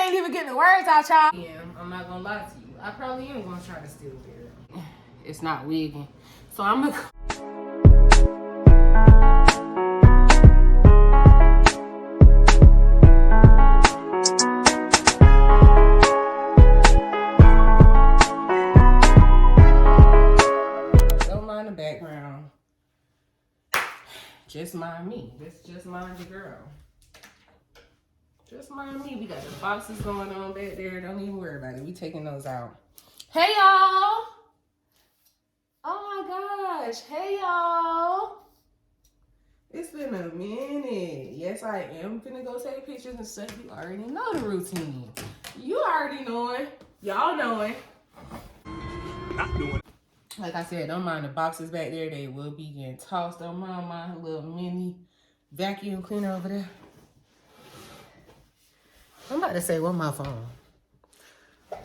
ain't even getting the words out, y'all. Yeah, I'm not gonna lie to you. I probably am gonna try to steal it. It's not wigging. So I'm gonna... Don't mind the background. Just mind me. This just mind your girl. Just mind me. We got the boxes going on back there. Don't even worry about it. We taking those out. Hey, y'all. Oh, my gosh. Hey, y'all. It's been a minute. Yes, I am finna go take pictures and stuff. You already know the routine. You already knowing. Y'all knowing. Not doing. Like I said, don't mind the boxes back there. They will be getting tossed. Don't mind my little mini vacuum cleaner over there. I'm about to say, what's my phone?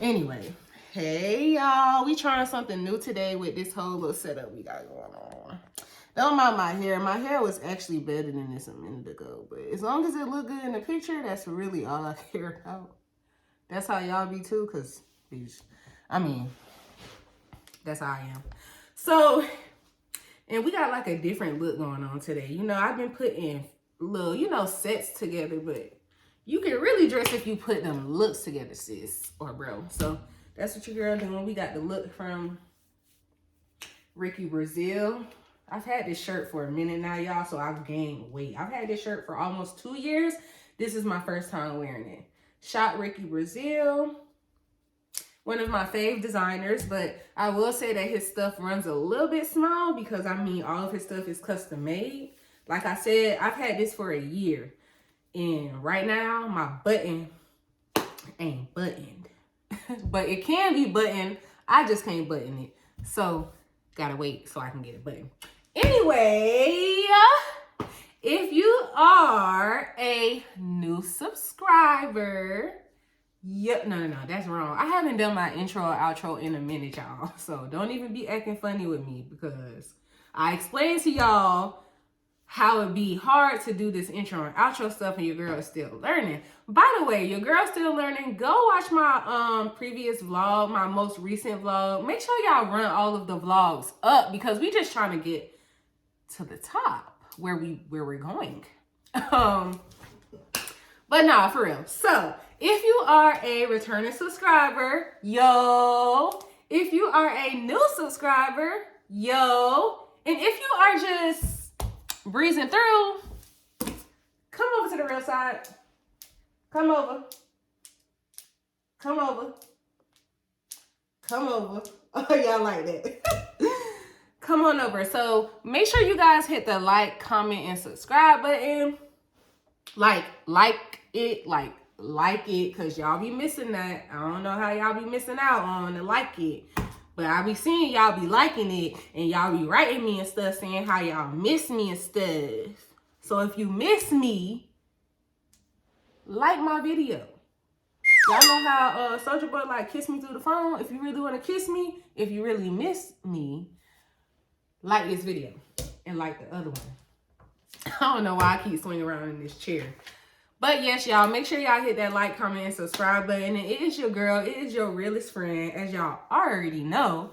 Anyway, hey y'all. We trying something new today with this whole little setup we got going on. Don't mind my hair. My hair was actually better than this a minute ago. But as long as it look good in the picture, that's really all I care about. That's how y'all be too, because, I mean, that's how I am. So, and we got like a different look going on today. You know, I've been putting little, you know, sets together, but you can really dress if you put them looks together, sis or bro. So that's what your girl doing. We got the look from Ricky Brazil. I've had this shirt for a minute now, y'all, so I've gained weight. I've had this shirt for almost 2 years. This is my first time wearing it. Shot Ricky Brazil. One of my fave designers, but I will say that his stuff runs a little bit small because, I mean, all of his stuff is custom made. Like I said, I've had this for a year. And right now, my button ain't buttoned. But it can be buttoned. I just can't button it. So, gotta wait so I can get it buttoned. Anyway, if you are a new subscriber... Yep, no, that's wrong. I haven't done my intro or outro in a minute, y'all. So don't even be acting funny with me because I explained to y'all how it'd be hard to do this intro and outro stuff and your girl is still learning. By the way, your girl's still learning. Go watch my previous vlog, my most recent vlog. Make sure y'all run all of the vlogs up because we just trying to get to the top where we're going. But nah, for real. So if you are a returning subscriber, yo. If you are a new subscriber, yo. And if you are just breezing through, come over to the real side. Come over. Come over. Come over. Oh, y'all like that. Come on over. So make sure you guys hit the like, comment, and subscribe button. Like it, because y'all be missing that. I don't know how y'all be missing out on the like it. But I be seeing y'all be liking it, and y'all be writing me and stuff saying how y'all miss me and stuff. So if you miss me, like my video. Y'all know how Soulja Boy like kiss me through the phone? If you really want to kiss me, if you really miss me, like this video and like the other one. I don't know why I keep swinging around in this chair. But yes, y'all, make sure y'all hit that like, comment, and subscribe button. And it is your girl. It is your realest friend. As y'all already know,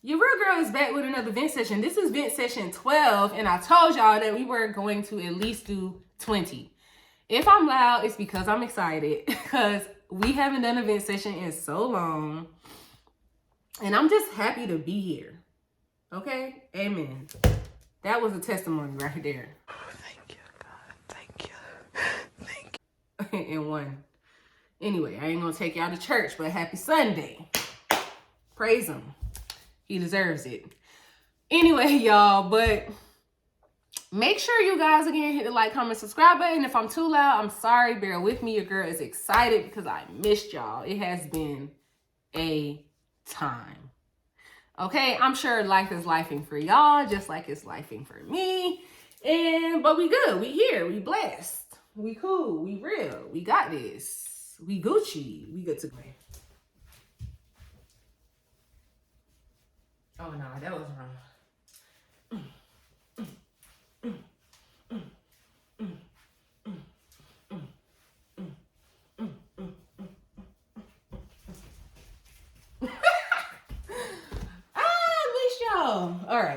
your real girl is back with another vent session. This is vent session 12. And I told y'all that we were going to at least do 20. If I'm loud, it's because I'm excited. Because we haven't done a vent session in so long. And I'm just happy to be here. Okay? Amen. That was a testimony right there. And one. Anyway, I ain't gonna take y'all to church, but happy Sunday. Praise him. He deserves it. Anyway, y'all, but make sure you guys again hit the like, comment, subscribe button. If I'm too loud, I'm sorry. Bear with me. Your girl is excited because I missed y'all. It has been a time. Okay, I'm sure life is lifing for y'all, just like it's lifing for me. But we good. We here. We blessed. We cool, we real, we got this. We Gucci, we good to go. Oh no, that was wrong.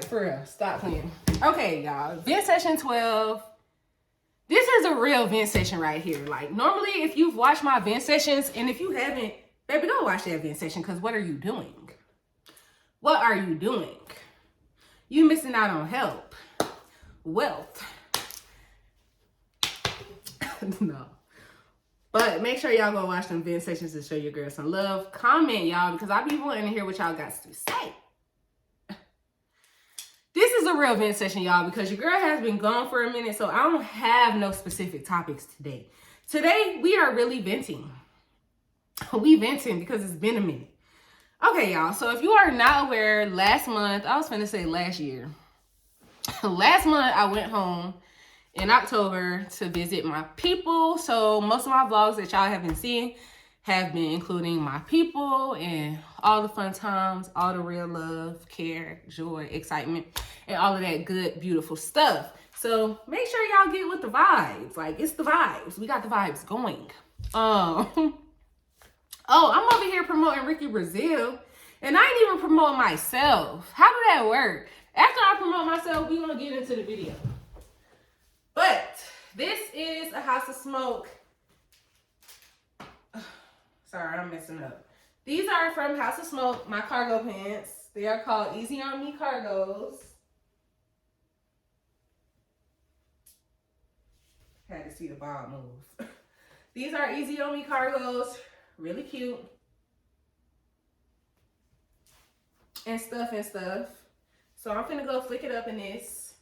for real. Stop playing. Okay, y'all. Vent session 12. This is a real vent session right here. Like, normally, if you've watched my vent sessions, and if you haven't, baby, go watch that vent session, because what are you doing? What are you doing? You missing out on help, wealth. No. But make sure y'all go watch them vent sessions to show your girl some love. Comment, y'all, because I be wanting to hear what y'all got to say. This is a real vent session, y'all, because your girl has been gone for a minute, so I don't have no specific topics today. Today, we are really venting. We venting because it's been a minute. Okay, y'all, so if you are not aware, last month, I was finna say last year. Last month, I went home in October to visit my people. So most of my vlogs that y'all have been seeing have been including my people and all the fun times, all the real love, care, joy, excitement, and all of that good, beautiful stuff. So make sure y'all get with the vibes. Like, it's the vibes. We got the vibes going. Oh, I'm over here promoting Ricky Brazil, and I ain't even promoting myself. How did that work? After I promote myself, we're going to get into the video. But this is a House of Smoke. Sorry, I'm messing up. These are from House of Smoke, my cargo pants. They are called Easy On Me Cargos. Had to see the ball move. These are Easy On Me Cargos. Really cute. And stuff. So I'm finna go flick it up in this.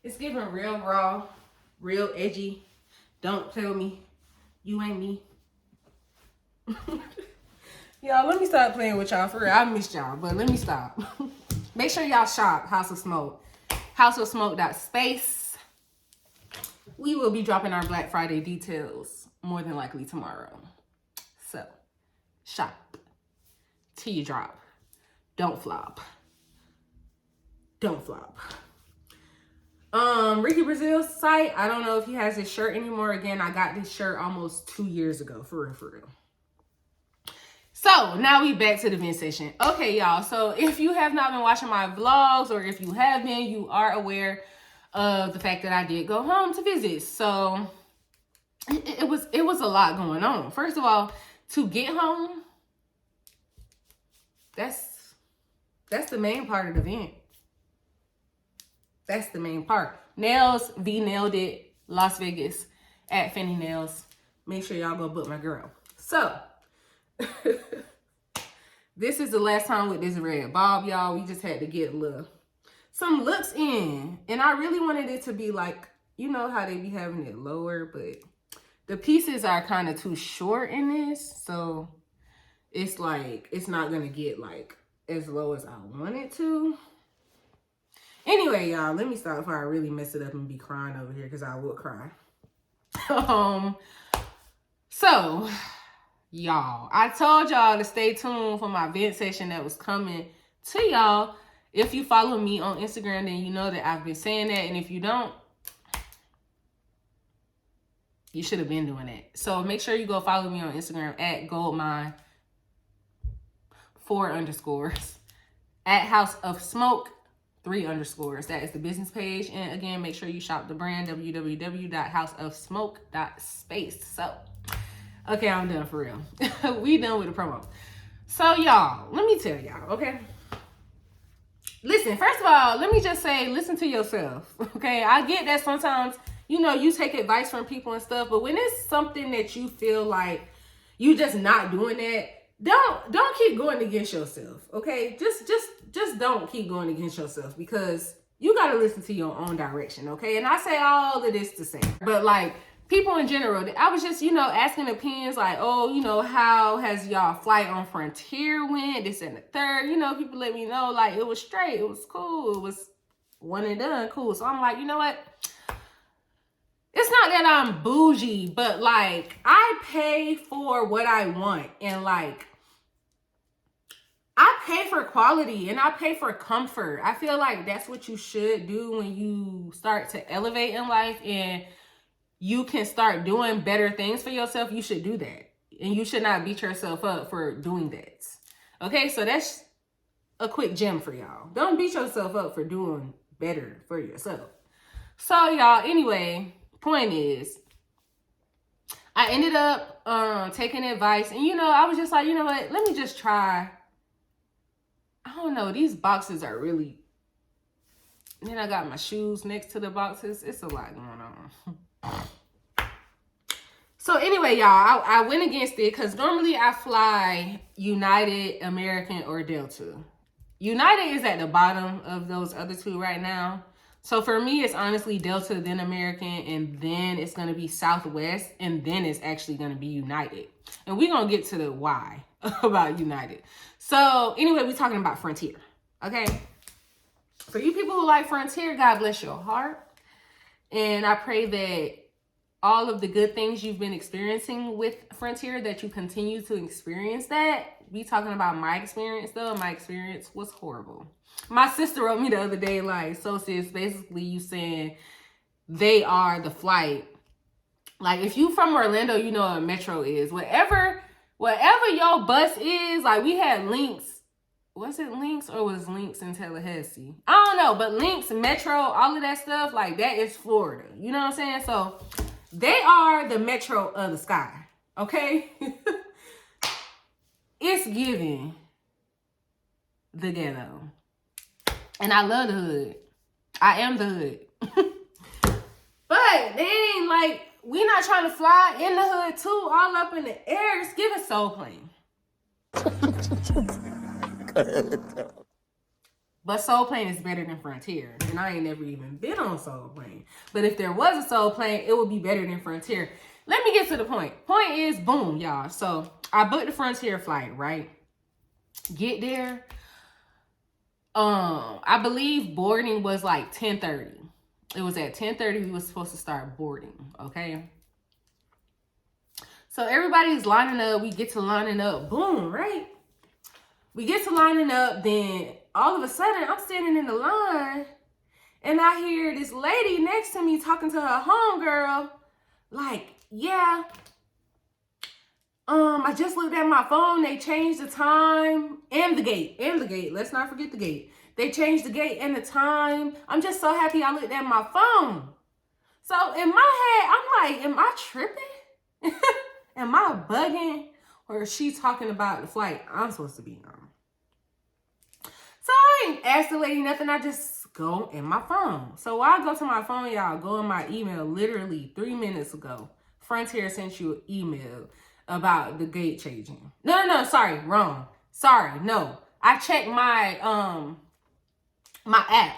It's giving real raw, real edgy. Don't tell me you ain't me. Y'all, let me stop playing with y'all for real. I missed y'all, but let me stop. Make sure y'all shop House of Smoke. houseofsmoke.space. We will be dropping our Black Friday details more than likely tomorrow. So, shop till you drop. Don't flop. Don't flop. Ricky Brazil's site, I don't know if he has his shirt anymore. Again, I got this shirt almost 2 years ago, for real. So, now we back to the vent session. Okay, y'all, so if you have not been watching my vlogs, or if you have been, you are aware of the fact that I did go home to visit. So, it was a lot going on. First of all, to get home, that's the main part of the event. That's the main part. Nails, V Nailed It, Las Vegas, at Fanny Nails. Make sure y'all go book my girl. So, this is the last time with this red bob, y'all. We just had to get some looks in. And I really wanted it to be like, you know how they be having it lower, but the pieces are kind of too short in this. So, it's like, it's not going to get like as low as I want it to. Anyway, y'all, let me stop before I really mess it up and be crying over here, because I will cry. So, y'all, I told y'all to stay tuned for my vent session that was coming to y'all. If you follow me on Instagram, then you know that I've been saying that. And if you don't, you should have been doing that. So make sure you go follow me on Instagram at goldmine, 4_, at House of Smoke, 3_. That is the business page. And again, make sure you shop the brand, www.houseofsmoke.space. So, okay, I'm done for real. We done with the promo. So, y'all, let me tell y'all, okay? Listen, first of all, let me just say, listen to yourself, okay? I get that sometimes, you know, you take advice from people and stuff, but when it's something that you feel like you just not doing that, don't keep going against yourself, okay? Just don't keep going against yourself, because you got to listen to your own direction, okay? And I say all of this to say, but like people in general, I was just, you know, asking opinions like, oh, you know, how has y'all flight on Frontier went, this and the third, you know, people let me know like it was straight, it was cool, it was one and done, cool. So I'm like, you know what? It's not that I'm bougie, but like I pay for what I want, and like I pay for quality and I pay for comfort. I feel like that's what you should do when you start to elevate in life and you can start doing better things for yourself. You should do that. And you should not beat yourself up for doing that. Okay, so that's a quick gem for y'all. Don't beat yourself up for doing better for yourself. So y'all, anyway, point is, I ended up taking advice, and I was just like, you know what, let me just try. I don't know, these boxes are really, then I got my shoes next to the boxes. It's a lot going on. So anyway, y'all, I went against it because normally I fly United, American, or Delta. United is at the bottom of those other two right now. So for me, it's honestly Delta, then American, and then it's going to be Southwest, and then it's actually going to be United. And we're going to get to the why about United. So anyway, we're talking about Frontier, okay? For you people who like Frontier, God bless your heart. And I pray that all of the good things you've been experiencing with Frontier, that you continue to experience that. We talking about my experience, though. My experience was horrible. My sister wrote me the other day, like, so sis, basically you saying they are the flight. Like, if you from Orlando, you know what a metro is. Whatever your bus is, like, we had Lynx. Was it Lynx or was Lynx in Tallahassee? I don't know, but Lynx, Metro, all of that stuff, like, that is Florida. You know what I'm saying? So they are the metro of the sky, okay? It's giving the ghetto. And I love the hood. I am the hood. But they ain't like, we not trying to fly in the hood too, all up in the air. It's giving Soul Plane. But Soul Plane is better than Frontier. And I ain't never even been on Soul Plane. But if there was a Soul Plane, it would be better than Frontier. Let me get to the point. Point is, boom, y'all. So I booked the Frontier flight, right? Get there. I believe boarding was like 10:30. It was at 10:30 we were supposed to start boarding, okay? So everybody's lining up. We get to lining up. Boom, right? We get to lining up. Then all of a sudden, I'm standing in the line. And I hear this lady next to me talking to her homegirl. Like, yeah. I just looked at my phone. They changed the time and the gate. Let's not forget the gate. They changed the gate and the time. I'm just so happy I looked at my phone. So in my head, I'm like, am I tripping? Am I bugging? Or is she talking about the flight I'm supposed to be on? So I ain't asked the lady nothing. I just go in my phone. So while I go to my phone, y'all, go in my email literally 3 minutes ago. Frontier sent you an email about the gate changing. No, sorry, wrong. Sorry, no. I checked my my app.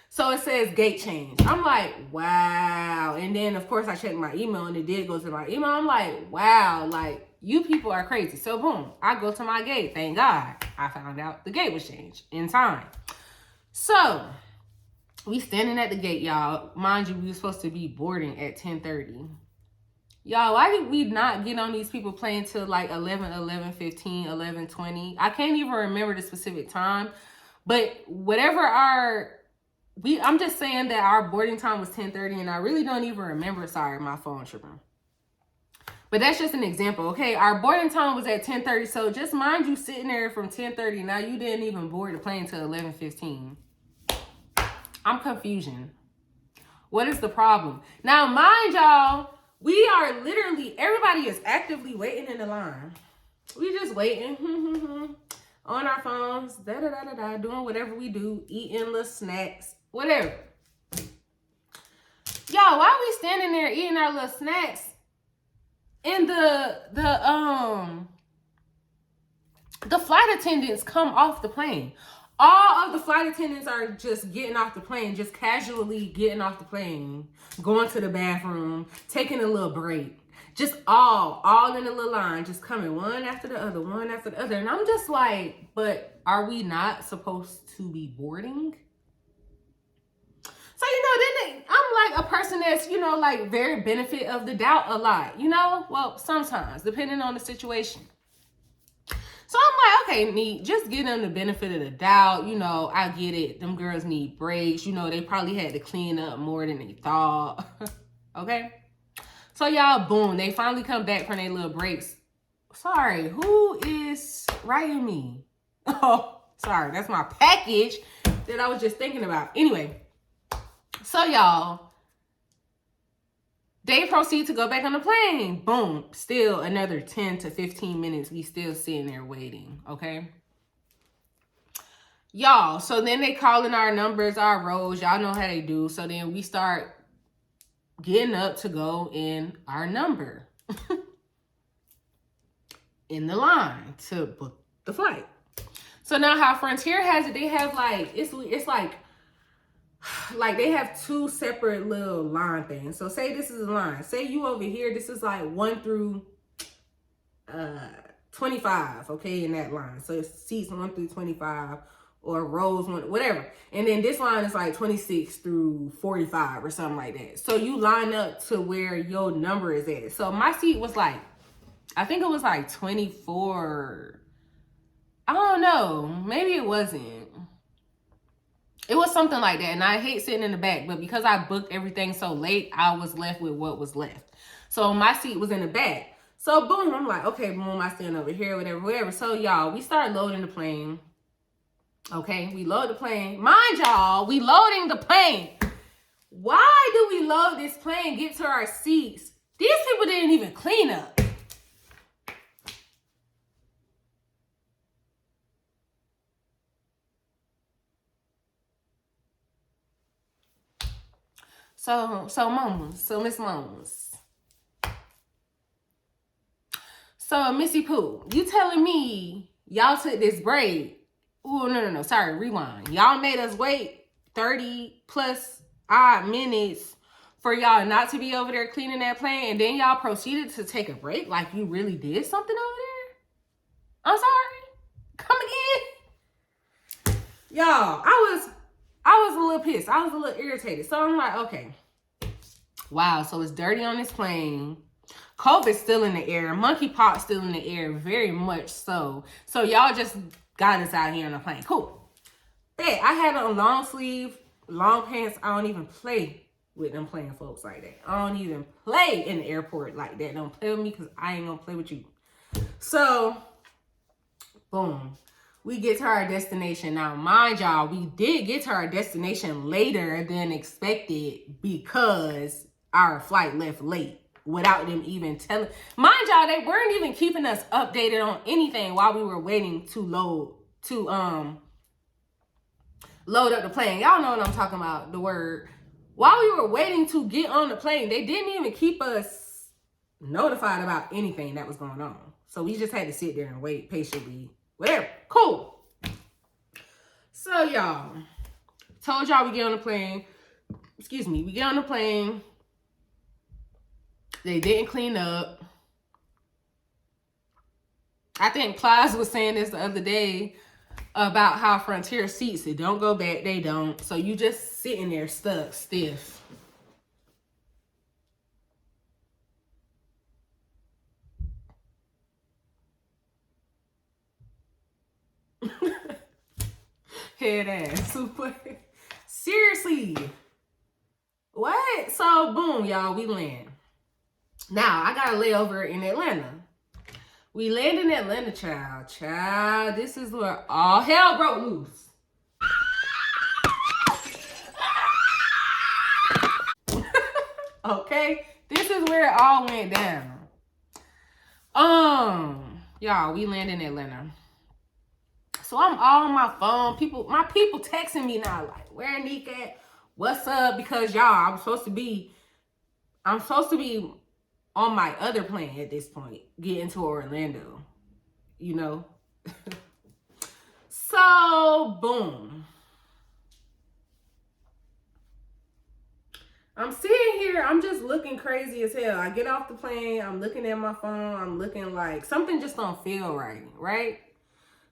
So it says gate change. I'm like, wow. And then of course I checked my email and it did go to my email. I'm like, wow, like you people are crazy. So boom, I go to my gate. Thank God. I found out the gate was changed in time. So we standing at the gate, y'all. Mind you, we were supposed to be boarding at 10:30. Y'all, why did we not get on these people plane till like 11, 11:15, 11:20? I can't even remember the specific time. But whatever I'm just saying that our boarding time was 10:30 and I really don't even remember. Sorry, my phone tripping. But that's just an example, okay? Our boarding time was at 10:30. So just mind you sitting there from 10:30. Now you didn't even board the plane till 11:15. I'm confusion. What is the problem? Now, mind y'all, we are literally, everybody is actively waiting in the line. We just waiting on our phones, doing whatever we do, eating little snacks, whatever. Y'all, while we standing there eating our little snacks, and the flight attendants come off the plane. All of the flight attendants are just getting off the plane, just casually getting off the plane, going to the bathroom, taking a little break. Just all in a little line, just coming one after the other, one after the other. And I'm just like, but are we not supposed to be boarding? So, then I'm like a person that's, like very benefit of the doubt a lot, Well, sometimes, depending on the situation. So I'm like, okay, neat. Just give them the benefit of the doubt. I get it. Them girls need breaks. They probably had to clean up more than they thought. Okay? So y'all, boom. They finally come back from their little breaks. Sorry, who is writing me? Oh, Sorry, that's my package that I was just thinking about. Anyway, so y'all, they proceed to go back on the plane. Boom. Still another 10 to 15 minutes. We still sitting there waiting. Okay. Y'all, so then they calling our numbers, our rows. Y'all know how they do. So then we start getting up to go in our number in the line to book the flight. So now how Frontier has it, they have like, it's like they have two separate little line things. So say this is a line. Say you over here, this is like 1 through 25, okay, in that line. So it's seats 1 through 25 or rows 1, whatever. And then this line is like 26 through 45 or something like that. So you line up to where your number is at. So my seat was like, I think it was like 24. I don't know. Maybe it wasn't. It was something like that. And I hate sitting in the back. But because I booked everything so late, I was left with what was left. So my seat was in the back. So boom, I'm like, okay, boom, I stand over here, whatever. So y'all, we started loading the plane. Okay, we load the plane. Mind y'all, we loading the plane. Why do we load this plane, get to our seats? These people didn't even clean up. So Miss Moans. So Missy Pooh, you telling me y'all took this break? Oh, no. Sorry, rewind. Y'all made us wait 30 plus odd minutes for y'all not to be over there cleaning that plane, and then y'all proceeded to take a break like you really did something over there? I'm sorry. Come again? Y'all, I was a little pissed. I was a little irritated. So I'm like, okay. Wow, so it's dirty on this plane. COVID's still in the air. Monkeypox still in the air, very much so. So y'all just got us out here on the plane. Cool. Bet I had on long sleeve, long pants. I don't even play with them playing folks like that. I don't even play in the airport like that. Don't play with me because I ain't gonna play with you. So, boom. We get to our destination. Now, mind y'all, we did get to our destination later than expected because our flight left late without them even telling. Mind y'all, they weren't even keeping us updated on anything while we were waiting to load up the plane. Y'all know what I'm talking about, the word. While we were waiting to get on the plane, they didn't even keep us notified about anything that was going on. So we just had to sit there and wait patiently. Whatever. Cool. So, y'all, told y'all we get on the plane. Excuse me. We get on the plane. They didn't clean up. I think Plies was saying this the other day about how Frontier seats, they don't go back. They don't. So you just sitting there stuck, stiff. Head ass. Seriously. What? So, boom, y'all, we land. Now, I got a layover in Atlanta. We land in Atlanta, child. Child, this is where all hell broke loose. Okay? This is where it all went down. Y'all, we land in Atlanta. So I'm all on my phone. My people texting me now, like, where Nick at? What's up? Because y'all, I'm supposed to be on my other plane at this point, getting to Orlando, you know? So, boom. I'm sitting here, I'm just looking crazy as hell. I get off the plane, I'm looking at my phone, I'm looking like something just don't feel right?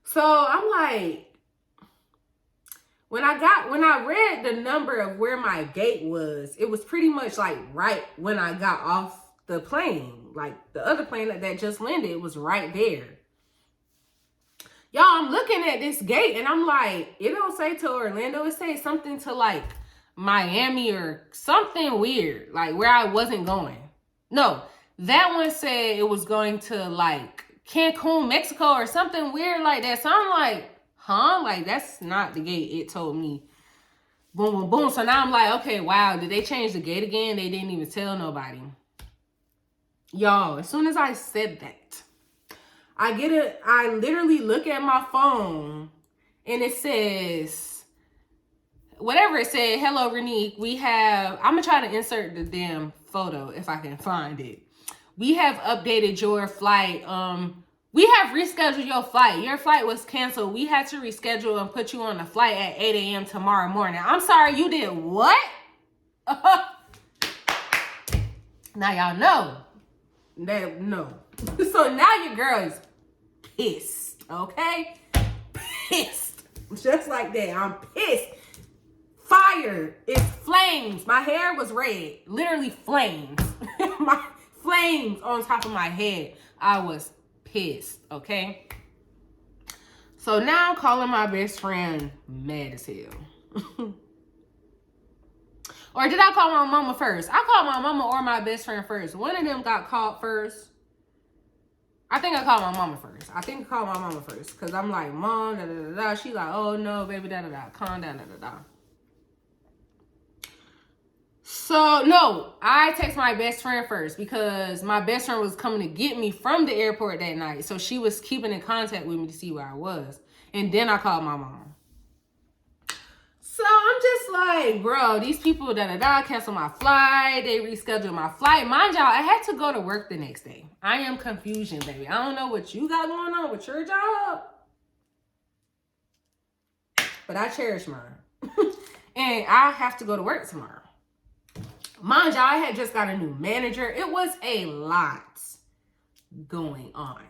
So I'm like, when I read the number of where my gate was, it was pretty much like right when I got off the plane. Like the other plane that just landed was right there. Y'all, I'm looking at this gate and I'm like, it don't say to Orlando, it say something to like Miami or something weird, like where I wasn't going. No, that one said it was going to like Cancun, Mexico or something weird like that. So I'm like, huh? Like, that's not the gate. It told me boom, boom, boom. So now I'm like, okay, wow, did they change the gate again? They didn't even tell nobody. Y'all, as soon as I said that, I literally look at my phone and it says, whatever it said, hello, Renique, I'm gonna try to insert the damn photo if I can find it. We have updated your flight. We have rescheduled your flight. Your flight was canceled. We had to reschedule and put you on a flight at 8 a.m. tomorrow morning. I'm sorry, you did what? Now y'all know. That, no. So now your girl is pissed, okay? Pissed. Just like that. I'm pissed. Fire. It's flames. My hair was red. Literally flames. My flames on top of my head. I was pissed, okay? So now I'm calling my best friend mad as hell. Or did I call my mama first? I called my mama or my best friend first. One of them got called first. I think I called my mama first. Because I'm like, Mom, da da da da. She like, oh no, baby, da da da. Calm down, da da da. So, no, I text my best friend first because my best friend was coming to get me from the airport that night. So she was keeping in contact with me to see where I was. And then I called my mom. So I'm just like, bro, these people cancel my flight. They rescheduled my flight. Mind y'all, I had to go to work the next day. I am confusion, baby. I don't know what you got going on with your job, but I cherish mine. And I have to go to work tomorrow. Mind y'all, I had just got a new manager. It was a lot going on.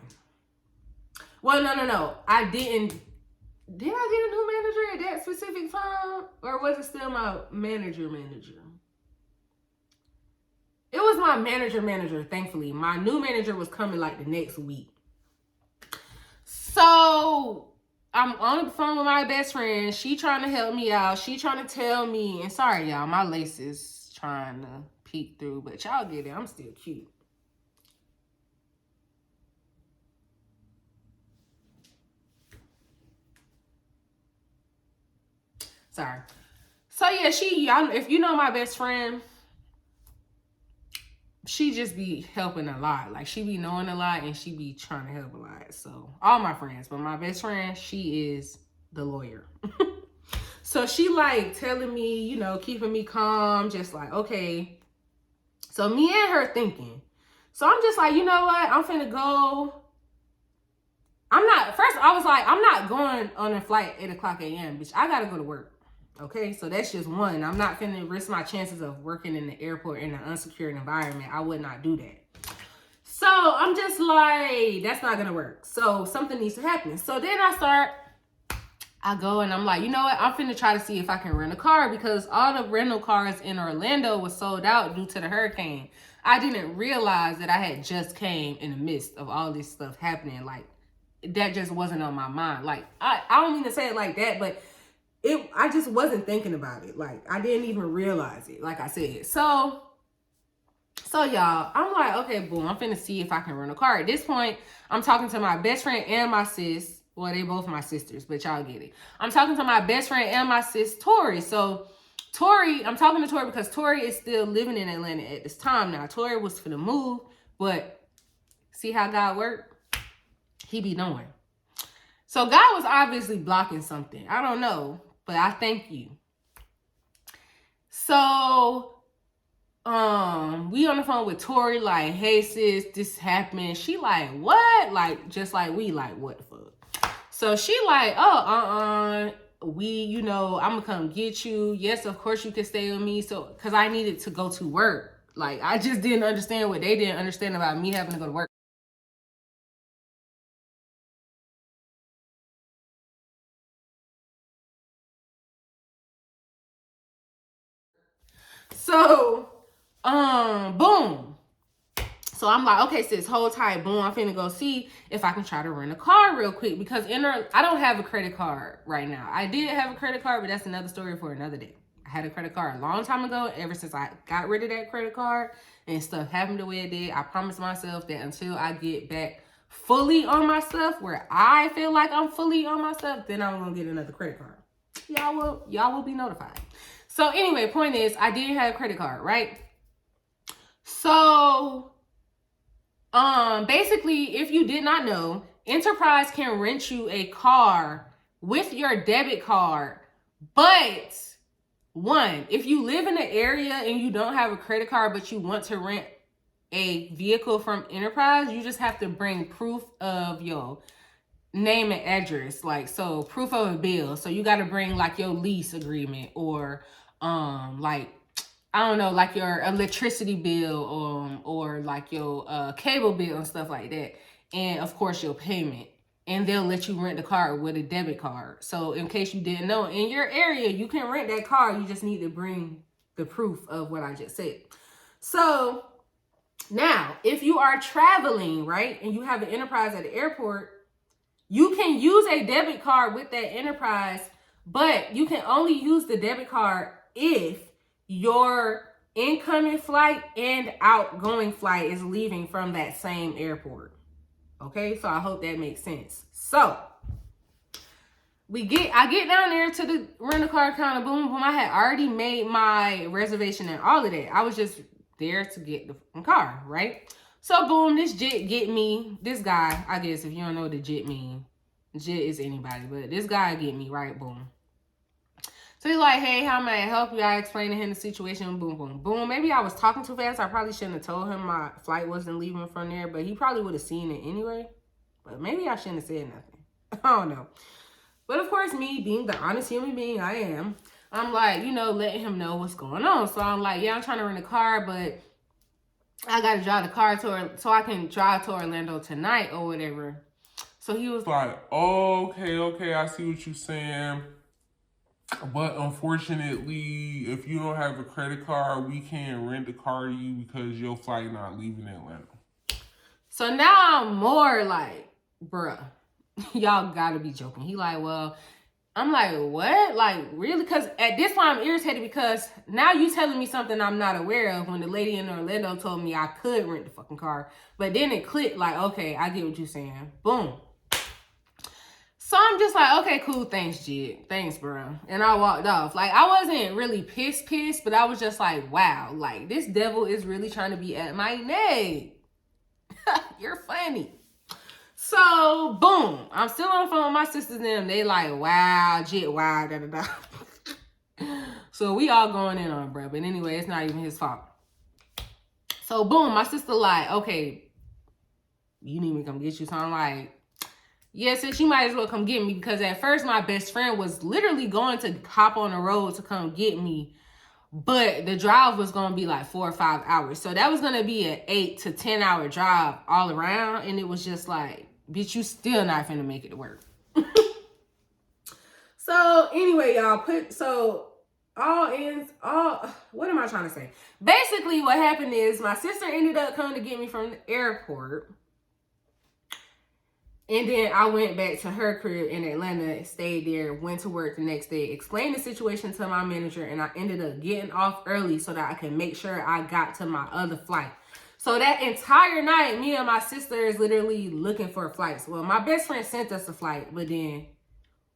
Well, no. I didn't. Did I get a new manager at that specific time? Or was it still my manager? It was my manager, thankfully. My new manager was coming like the next week. So I'm on the phone with my best friend. She trying to help me out. She trying to tell me, and sorry, y'all, my lace is trying to peek through, but y'all get it. I'm still cute. Sorry. So yeah, y'all, if you know my best friend, she just be helping a lot. Like, she be knowing a lot and she be trying to help a lot. So all my friends, but my best friend, she is the lawyer. So she like telling me, you know, keeping me calm, just like, okay. So me and her thinking. So I'm just like, you know what? I'm finna go. First I was like, I'm not going on a flight 8 o'clock a.m. Bitch, I gotta go to work. Okay, so that's just one. I'm not finna risk my chances of working in the airport in an unsecured environment. I would not do that. So I'm just like, that's not gonna work. So something needs to happen. So then I go and I'm like, you know what? I'm finna try to see if I can rent a car because all the rental cars in Orlando was sold out due to the hurricane. I didn't realize that I had just came in the midst of all this stuff happening. Like, that just wasn't on my mind. Like, I don't mean to say it like that, but I just wasn't thinking about it. Like, I didn't even realize it, like I said. So y'all, I'm like, okay, boom, I'm finna see if I can rent a car. At this point, I'm talking to my best friend and my sis. Well, they both my sisters, but y'all get it. I'm talking to my best friend and my sis, Tori. So I'm talking to Tori because Tori is still living in Atlanta at this time now. Tori was for the move, but see how God worked? He be knowing. So God was obviously blocking something. I don't know, but I thank you. So we on the phone with Tori, like, hey sis, this happened. She like, what? Like, just like we like, what the fuck? So she like, you know, I'm gonna come get you. Yes, of course you can stay with me. So, cause I needed to go to work. Like, I just didn't understand what they didn't understand about me having to go to work. So, boom. So I'm like, okay, sis, hold tight. Boom, I'm finna go see if I can try to rent a car real quick because I don't have a credit card right now. I did have a credit card, but that's another story for another day. I had a credit card a long time ago. Ever since I got rid of that credit card and stuff happened the way it did, I promised myself that until I get back fully on my stuff, where I feel like I'm fully on my stuff, then I'm gonna get another credit card. Y'all will be notified. So anyway, point is, I did have a credit card, right? So basically, if you did not know, Enterprise can rent you a car with your debit card. But one, if you live in an area and you don't have a credit card, but you want to rent a vehicle from Enterprise, you just have to bring proof of your name and address, like, so proof of a bill. So you got to bring like your lease agreement, or like, I don't know, like your electricity bill, or like your cable bill and stuff like that, and of course your payment. And they'll let you rent the car with a debit card. So in case you didn't know, in your area you can rent that car, you just need to bring the proof of what I just said. So now, if you are traveling, right, and you have an Enterprise at the airport, you can use a debit card with that Enterprise, but you can only use the debit card if your incoming flight and outgoing flight is leaving from that same airport. Okay, so I hope that makes sense. So I get down there to the rental car counter, boom, boom. I had already made my reservation and all of that. I was just there to get the car, right? So boom, this jit get me, this guy, I guess if you don't know what the jit mean, jit is anybody, but this guy get me, right? Boom. So he's like, hey, how may I help you? I explained to him the situation, boom, boom, boom. Maybe I was talking too fast. I probably shouldn't have told him my flight wasn't leaving from there, but he probably would have seen it anyway. But maybe I shouldn't have said nothing. I don't know. But of course, me being the honest human being I am, I'm like, you know, letting him know what's going on. So I'm like, yeah, I'm trying to rent a car, but I got to drive the car so I can drive to Orlando tonight or whatever. So he was like, oh, okay, I see what you're saying. But unfortunately, if you don't have a credit card, we can't rent the car to you because your flight not leaving Atlanta. So now I'm more like, bruh, y'all gotta be joking. He like, well, I'm like, what? Like, really? Because at this point, I'm irritated because now you telling me something I'm not aware of, when the lady in Orlando told me I could rent the fucking car. But then it clicked like, okay, I get what you're saying. Boom. So I'm just like, okay, cool. Thanks, Jid. Thanks, bro. And I walked off. Like, I wasn't really pissed, but I was just like, wow, like, this devil is really trying to be at my neck. You're funny. So, boom. I'm still on the phone with my sisters and them. They like, wow, Jid, wow, da-da-da. So we all going in on it, bro. But anyway, it's not even his fault. So, boom, my sister like, okay, you need me to come get you. So I'm like, yeah, sis, you might as well come get me, because at first my best friend was literally going to hop on the road to come get me, but the drive was going to be like 4 or 5 hours. So that was going to be an 8 to 10 hour drive all around. And it was just like, bitch, you still not finna make it to work. So anyway, y'all, what am I trying to say? Basically what happened is my sister ended up coming to get me from the airport. And then I went back to her crib in Atlanta, stayed there, went to work the next day, explained the situation to my manager, and I ended up getting off early so that I could make sure I got to my other flight. So that entire night, me and my sister is literally looking for flights. Well, my best friend sent us a flight, but then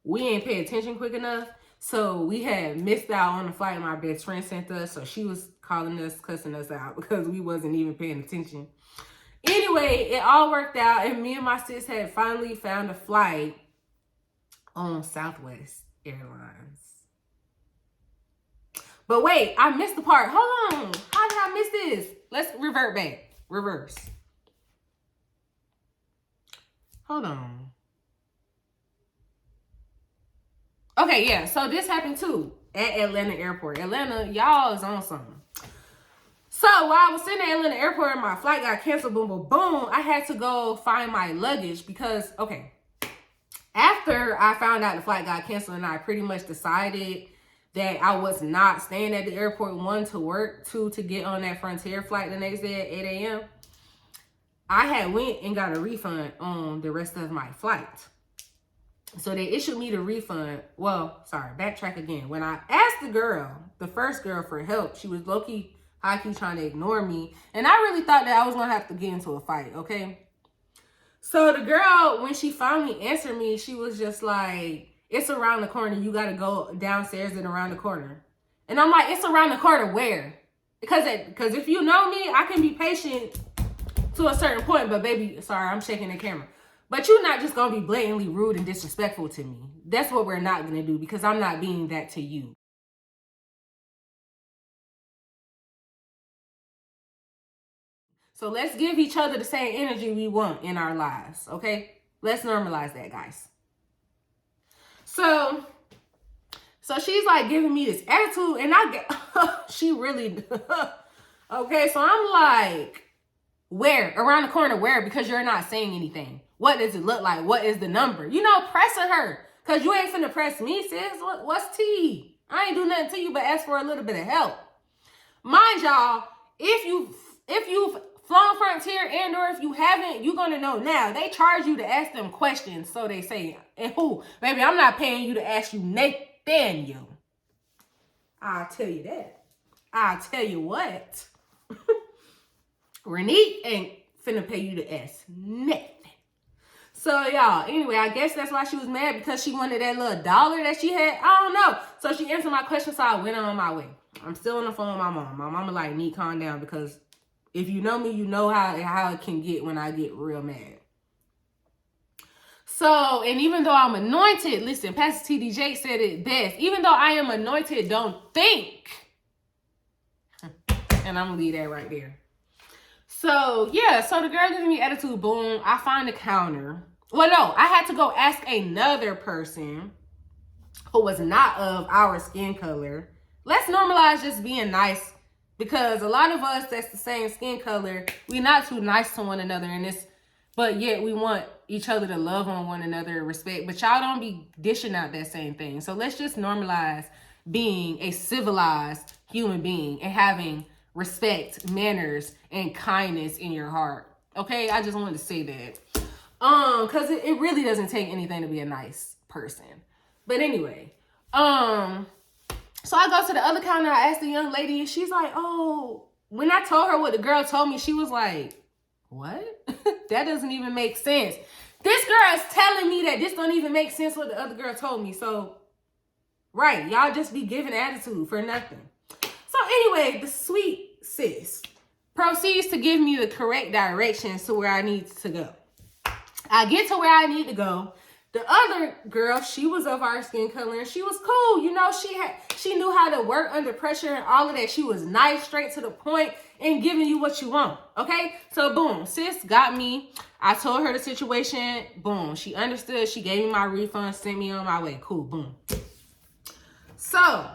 we ain't pay attention quick enough. So we had missed out on the flight my best friend sent us. So she was calling us, cussing us out because we wasn't even paying attention. Anyway, it all worked out, and me and my sis had finally found a flight on Southwest Airlines. But wait, I missed the part. Hold on. How did I miss this? Let's revert back. Reverse. Hold on. Okay, yeah. So this happened too at Atlanta Airport. Atlanta, y'all is on something. So while I was sitting at Atlanta Airport and my flight got canceled, boom, boom, boom, I had to go find my luggage because, okay, after I found out the flight got canceled and I pretty much decided that I was not staying at the airport, 1, to work, 2, to get on that Frontier flight the next day at 8 a.m., I had went and got a refund on the rest of my flight. So they issued me the refund. Well, sorry, backtrack again. When I asked the girl, the first girl, for help, she was low-key, high-key trying to ignore me. And I really thought that I was going to have to get into a fight, okay? So the girl, when she finally answered me, she was just like, it's around the corner. You got to go downstairs and around the corner. And I'm like, it's around the corner where? Because if you know me, I can be patient to a certain point. But baby, sorry, I'm shaking the camera. But you're not just going to be blatantly rude and disrespectful to me. That's what we're not going to do, because I'm not being that to you. So let's give each other the same energy we want in our lives, okay? Let's normalize that, guys. So she's like giving me this attitude, and I get, she really, okay, so I'm like, where? Around the corner, where? Because you're not saying anything. What does it look like? What is the number? You know, pressing her, because you ain't finna press me, sis. What's tea? I ain't do nothing to you but ask for a little bit of help. Mind y'all, if you've flown Frontier and or if you haven't, you're going to know now. They charge you to ask them questions, so they say. And who? Baby, I'm not paying you to ask you Nathaniel. I'll tell you that. I'll tell you what. Renee ain't finna pay you to ask nothing. So, y'all, anyway, I guess that's why she was mad, because she wanted that little $1 that she had. I don't know. So she answered my question, so I went on my way. I'm still on the phone with my mom. My mama like, need calm down, because if you know me, you know how it can get when I get real mad. So, and even though I'm anointed, listen, Pastor TD Jake said it best. Even though I am anointed, don't think. And I'm going to leave that right there. So, yeah. So the girl giving me attitude, boom. I find the counter. Well, no, I had to go ask another person who was not of our skin color. Let's normalize just being nice, because a lot of us that's the same skin color, we not too nice to one another in this, but yet we want each other to love on one another and respect. But y'all don't be dishing out that same thing. So let's just normalize being a civilized human being and having respect, manners, and kindness in your heart. Okay, I just wanted to say that. Because it really doesn't take anything to be a nice person. But anyway, so I go to the other counter, I asked the young lady, and she's like, oh, when I told her what the girl told me, she was like, what? That doesn't even make sense. This girl is telling me that this don't even make sense what the other girl told me. So, right, y'all just be giving attitude for nothing. So anyway, the sweet sis proceeds to give me the correct directions to where I need to go. I get to where I need to go. The other girl, she was of our skin color, and she was cool. You know, she knew how to work under pressure and all of that. She was nice, straight to the point, and giving you what you want. Okay? So, boom. Sis got me. I told her the situation. Boom. She understood. She gave me my refund, sent me on my way. Cool. Boom. So,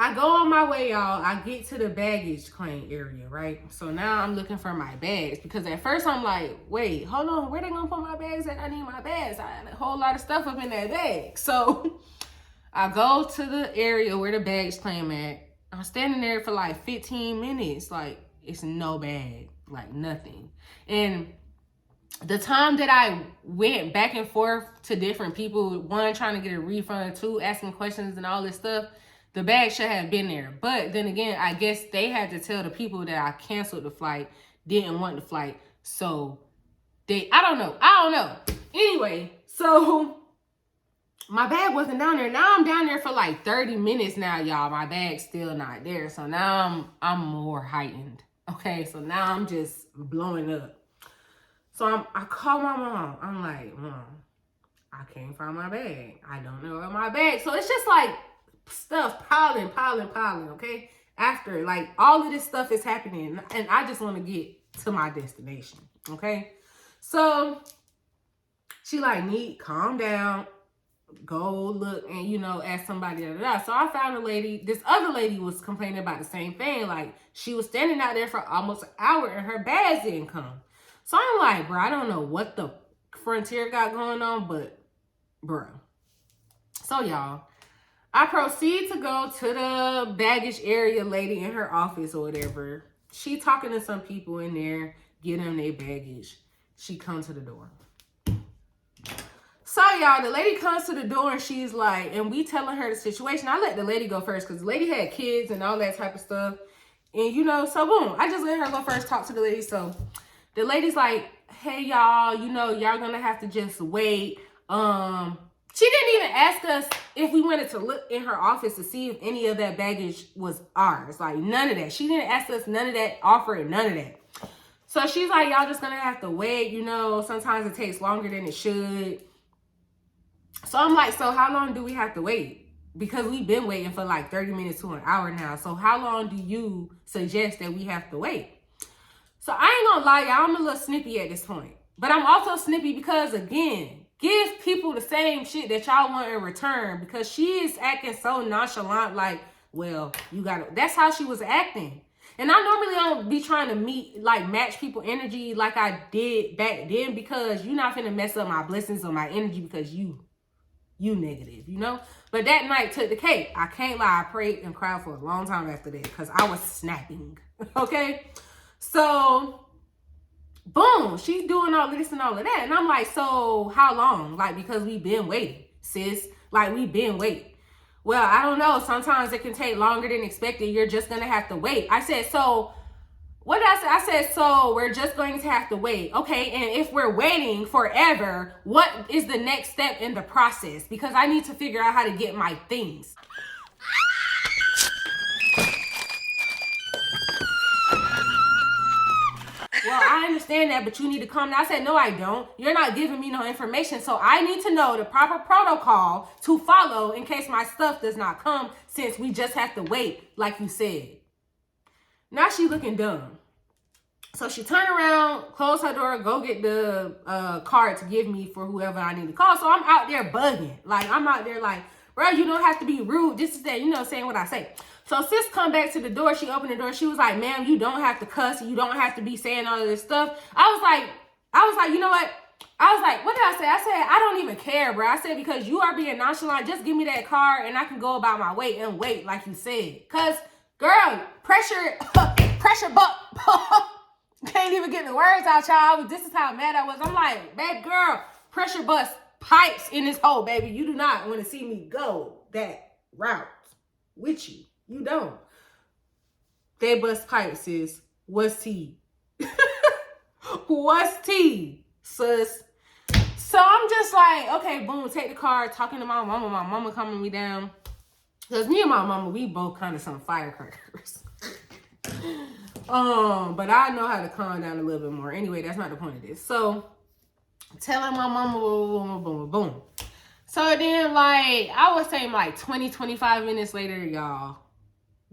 I go on my way, y'all. I get to the baggage claim area, right? So now I'm looking for my bags, because at first I'm like, wait, hold on. Where they gonna put my bags at? I need my bags. I had a whole lot of stuff up in that bag. So I go to the area where the baggage claim at. I'm standing there for like 15 minutes. Like, it's no bag, like nothing. And the time that I went back and forth to different people, one trying to get a refund, two asking questions and all this stuff, the bag should have been there. But then again, I guess they had to tell the people that I canceled the flight, didn't want the flight. So I don't know. Anyway, so my bag wasn't down there. Now I'm down there for like 30 minutes now, y'all. My bag's still not there. So now I'm more heightened. Okay, so now I'm just blowing up. So I call my mom. I'm like, Mom, I can't find my bag. I don't know where my bag. So it's just like stuff piling, okay? After, like, all of this stuff is happening, and I just want to get to my destination, okay? So she like, calm down, go look, and, you know, ask somebody, So I found a lady. This other lady was complaining about the same thing. Like, she was standing out there for almost an hour, and her bags didn't come. So I'm like, bro, I don't know what the Frontier got going on, but, bro. So, y'all, I proceed to go to the baggage area lady in her office or whatever. She talking to some people in there, get them their baggage. She comes to the door. So, y'all, the lady comes to the door, and she's like, and we telling her the situation. I let the lady go first, because the lady had kids and all that type of stuff. And, you know, so boom, I just let her go first, talk to the lady. So the lady's like, hey y'all, you know, y'all gonna have to just wait. She didn't even ask us if we wanted to look in her office to see if any of that baggage was ours. Like, none of that. She didn't ask us none of that, offer it, none of that. So she's like, y'all just gonna have to wait, you know, sometimes it takes longer than it should. So I'm like, so how long do we have to wait? Because we've been waiting for like 30 minutes to an hour now. So how long do you suggest that we have to wait? So I ain't gonna lie, y'all, I'm a little snippy at this point. But I'm also snippy because, again, give people the same shit that y'all want in return, because she is acting so nonchalant, like, well, you gotta, that's how she was acting. And I normally don't be trying to match people energy like I did back then, because you're not finna mess up my blessings or my energy because you negative, you know? But that night took the cake. I can't lie, I prayed and cried for a long time after that because I was snapping, okay? So, boom, she's doing all this and all of that. And I'm like, so how long? Like, because we've been waiting, sis. Like, we've been waiting. Well, I don't know. Sometimes it can take longer than expected. You're just going to have to wait. I said, so what did I say? I said, so we're just going to have to wait. Okay, and if we're waiting forever, what is the next step in the process? Because I need to figure out how to get my things. Well, I understand that, but you need to come down. I said, no, I don't. You're not giving me no information. So I need to know the proper protocol to follow in case my stuff does not come, since we just have to wait, like you said. Now she looking dumb. So she turned around, closed her door, go get the card to give me for whoever I need to call. So I'm out there bugging. Like, I'm out there like, bro, you don't have to be rude. This is that, you know, saying what I say. So sis come back to the door. She opened the door. She was like, ma'am, you don't have to cuss. You don't have to be saying all of this stuff. I was like, you know what? I was like, what did I say? I said, I don't even care, bro. I said, because you are being nonchalant, just give me that card and I can go about my way and wait, like you said. Because, girl, pressure buck. Can't even get the words out, y'all. This is how mad I was. I'm like, babe, girl, pressure bust pipes in this hole, baby. You do not want to see me go that route with you. You don't. They bust pipes, sis. What's tea? What's tea, sis? So I'm just like, okay, boom, take the car, talking to my mama calming me down. Because me and my mama, we both kind of some firecrackers. But I know how to calm down a little bit more. Anyway, that's not the point of this. So, telling my mama, boom, boom, boom, boom. So then, like, I was saying like 20, 25 minutes later, y'all,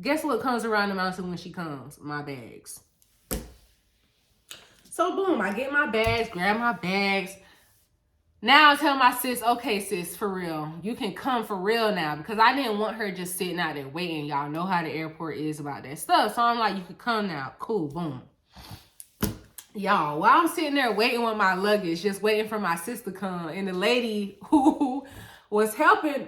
guess what comes around the mountain when she comes? My bags. So, boom, I get my bags, grab my bags. Now I tell my sis, okay, sis, for real. You can come for real now. Because I didn't want her just sitting out there waiting. Y'all know how the airport is about that stuff. So I'm like, you can come now. Cool, boom. Y'all, while I'm sitting there waiting with my luggage, just waiting for my sis to come, and the lady who was helping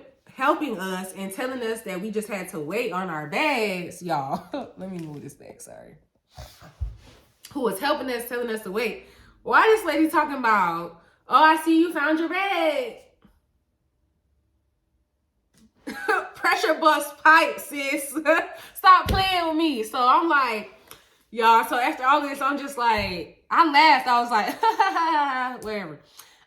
us and telling us that we just had to wait on our bags, y'all. Let me move this back, sorry. Who was helping us, telling us to wait. Why this lady talking about, oh, I see you found your bag. Pressure bust pipe, sis. Stop playing with me. So I'm like, y'all, so after all this, I'm just like, I laughed. I was like, whatever.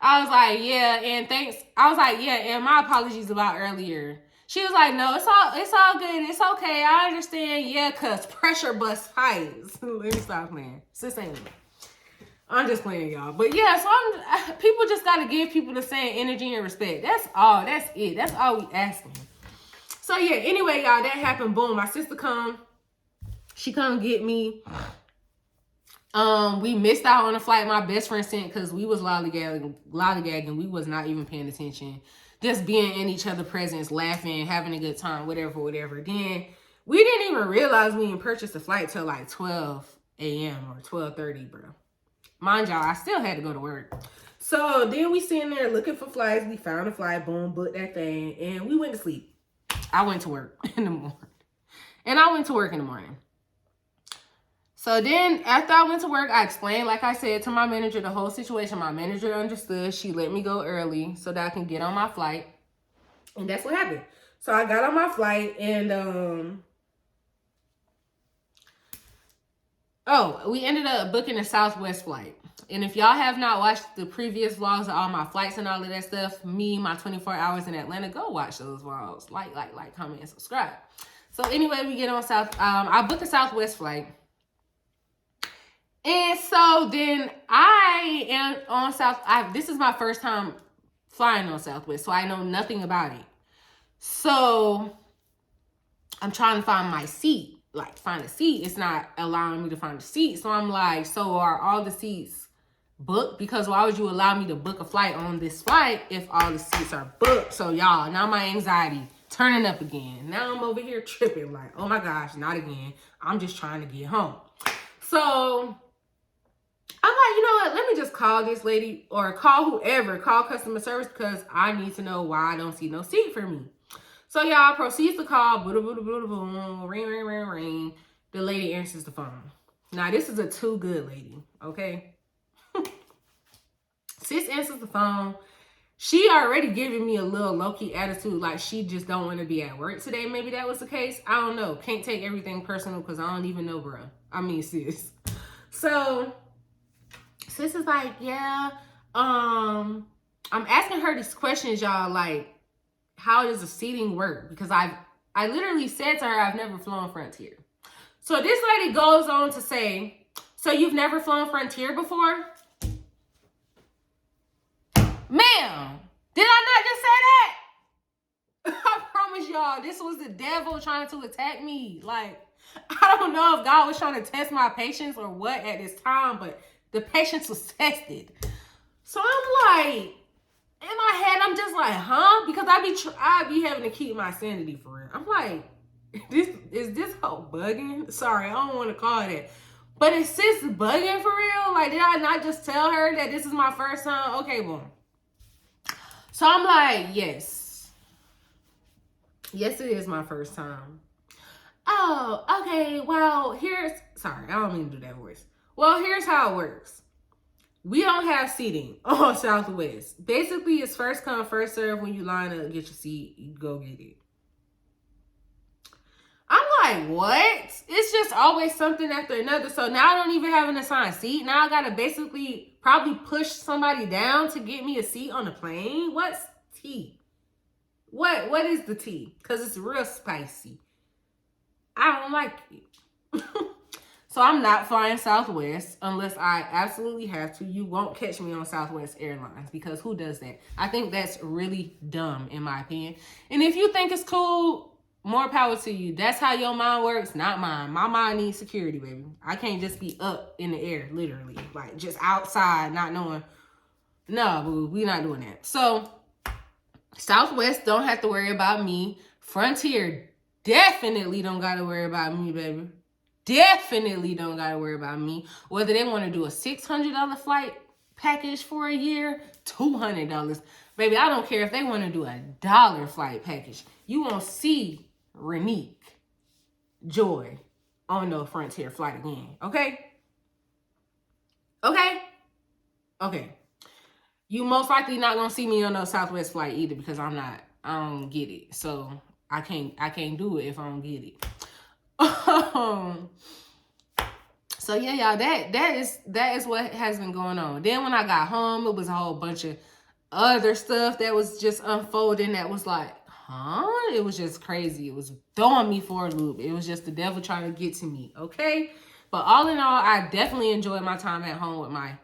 I was like, yeah, and thanks. I was like, yeah, and my apologies about earlier. She was like, no, it's all good. It's okay. I understand. Yeah, cause pressure bust pipes. Let me stop playing. Sis ain't me. I'm just playing, y'all. But yeah, so people just gotta give people the same energy and respect. That's all. That's it. That's all we asking. So yeah, anyway, y'all, that happened. Boom, my sister come. She come get me. We missed out on a flight my best friend sent because we was lollygagging. We was not even paying attention. Just being in each other's presence, laughing, having a good time, whatever. Then we didn't even realize we didn't purchase the flight till like 12 a.m. or 12:30, bro. Mind y'all, I still had to go to work. So then we sitting there looking for flights. We found a flight, boom, booked that thing, and we went to sleep. I went to work in the morning. And I went to work in the morning. So then after I went to work, I explained, like I said, to my manager, the whole situation. My manager understood. She let me go early so that I can get on my flight. And that's what happened. So I got on my flight and, we ended up booking a Southwest flight. And if y'all have not watched the previous vlogs of all my flights and all of that stuff, my 24 hours in Atlanta, go watch those vlogs. Like, comment, and subscribe. So anyway, we get on I booked a Southwest flight. And so then I am on this is my first time flying on Southwest, so I know nothing about it. So I'm trying to find my seat, like find a seat. It's not allowing me to find a seat. So I'm like, so are all the seats booked? Because why would you allow me to book a flight on this flight if all the seats are booked? So y'all, now my anxiety turning up again. Now I'm over here tripping like, oh my gosh, not again. I'm just trying to get home. So I'm like, you know what? Let me just call this lady or call whoever, call customer service because I need to know why I don't see no seat for me. So y'all proceeds to call, boom, boom, boom, boom, ring, ring, ring, ring. The lady answers the phone. Now this is a too good lady, okay? Sis answers the phone. She already giving me a little low-key attitude, like she just don't want to be at work today. Maybe that was the case. I don't know. Can't take everything personal because I don't even know, bro. I mean, sis. So sis is like, yeah, I'm asking her these questions, y'all, like, how does the seating work? Because I literally said to her, I've never flown Frontier. So this lady goes on to say, so you've never flown Frontier before? Ma'am, did I not just say that? I promise y'all, this was the devil trying to attack me. Like, I don't know if God was trying to test my patience or what at this time, but the patience was tested. So I'm like, in my head, I'm just like, huh? Because I be having to keep my sanity for real. I'm like, is this hoe bugging? Sorry, I don't want to call it that. But is sis bugging for real? Like, did I not just tell her that this is my first time? Okay, boom. So I'm like, yes. Yes, it is my first time. Oh, okay. Well, sorry, I don't mean to do that voice. Well, here's how it works. We don't have seating on Southwest. Basically, it's first come, first serve. When you line up, get your seat, you go get it. I'm like, what? It's just always something after another. So now I don't even have an assigned seat. Now I gotta basically probably push somebody down to get me a seat on the plane. What's tea? What is the tea? Because it's real spicy. I don't like it. So I'm not flying Southwest unless I absolutely have to. You won't catch me on Southwest Airlines because who does that? I think that's really dumb in my opinion. And if you think it's cool, more power to you. That's how your mind works, not mine. My mind needs security, baby. I can't just be up in the air, literally. Like, just outside, not knowing. No, boo, we not doing that. So, Southwest don't have to worry about me. Frontier definitely don't got to worry about me, baby. Definitely don't got to worry about me. Whether they want to do a $600 flight package for a year, $200. Baby, I don't care if they want to do $1 flight package. You won't see Renique Joy on no Frontier flight again. Okay? Okay? Okay. You most likely not gonna see me on no Southwest flight either because I don't get it. So I can't do it if I don't get it. So yeah, y'all, that is what has been going on. Then when I got home, it was a whole bunch of other stuff that was just unfolding that was like, huh? It was just crazy. It was throwing me for a loop. It was just the devil trying to get to me, okay? But all in all, I definitely enjoyed my time at home with my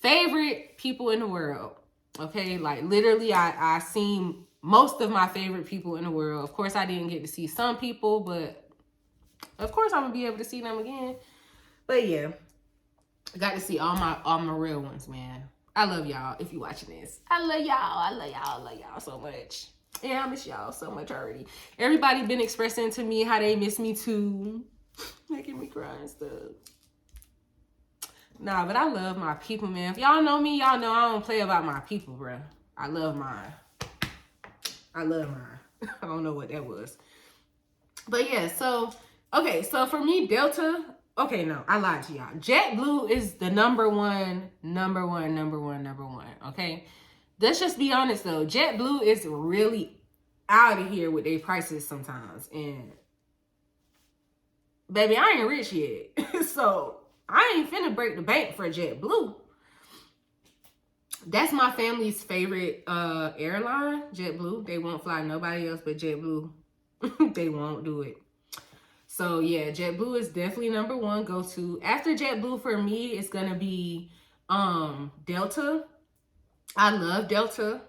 favorite people in the world, okay? Like, literally, I seen most of my favorite people in the world. Of course, I didn't get to see some people, but of course, I'm going to be able to see them again. But yeah, I got to see all my real ones, man. I love y'all if you watching this. I love y'all. I love y'all. I love y'all so much. Yeah, I miss y'all so much already. Everybody been expressing to me how they miss me too. Making me cry and stuff. Nah, but I love my people, man. If y'all know me, y'all know I don't play about my people, bro. I love mine. I love mine. I don't know what that was. But yeah, so, okay. So for me, Delta... Okay, no, I lied to y'all. JetBlue is the number one, okay? Let's just be honest, though. JetBlue is really out of here with their prices sometimes. And, baby, I ain't rich yet. So, I ain't finna break the bank for JetBlue. That's my family's favorite airline, JetBlue. They won't fly nobody else but JetBlue. They won't do it. So yeah, JetBlue is definitely number one go-to. After JetBlue for me, it's gonna be Delta. I love Delta.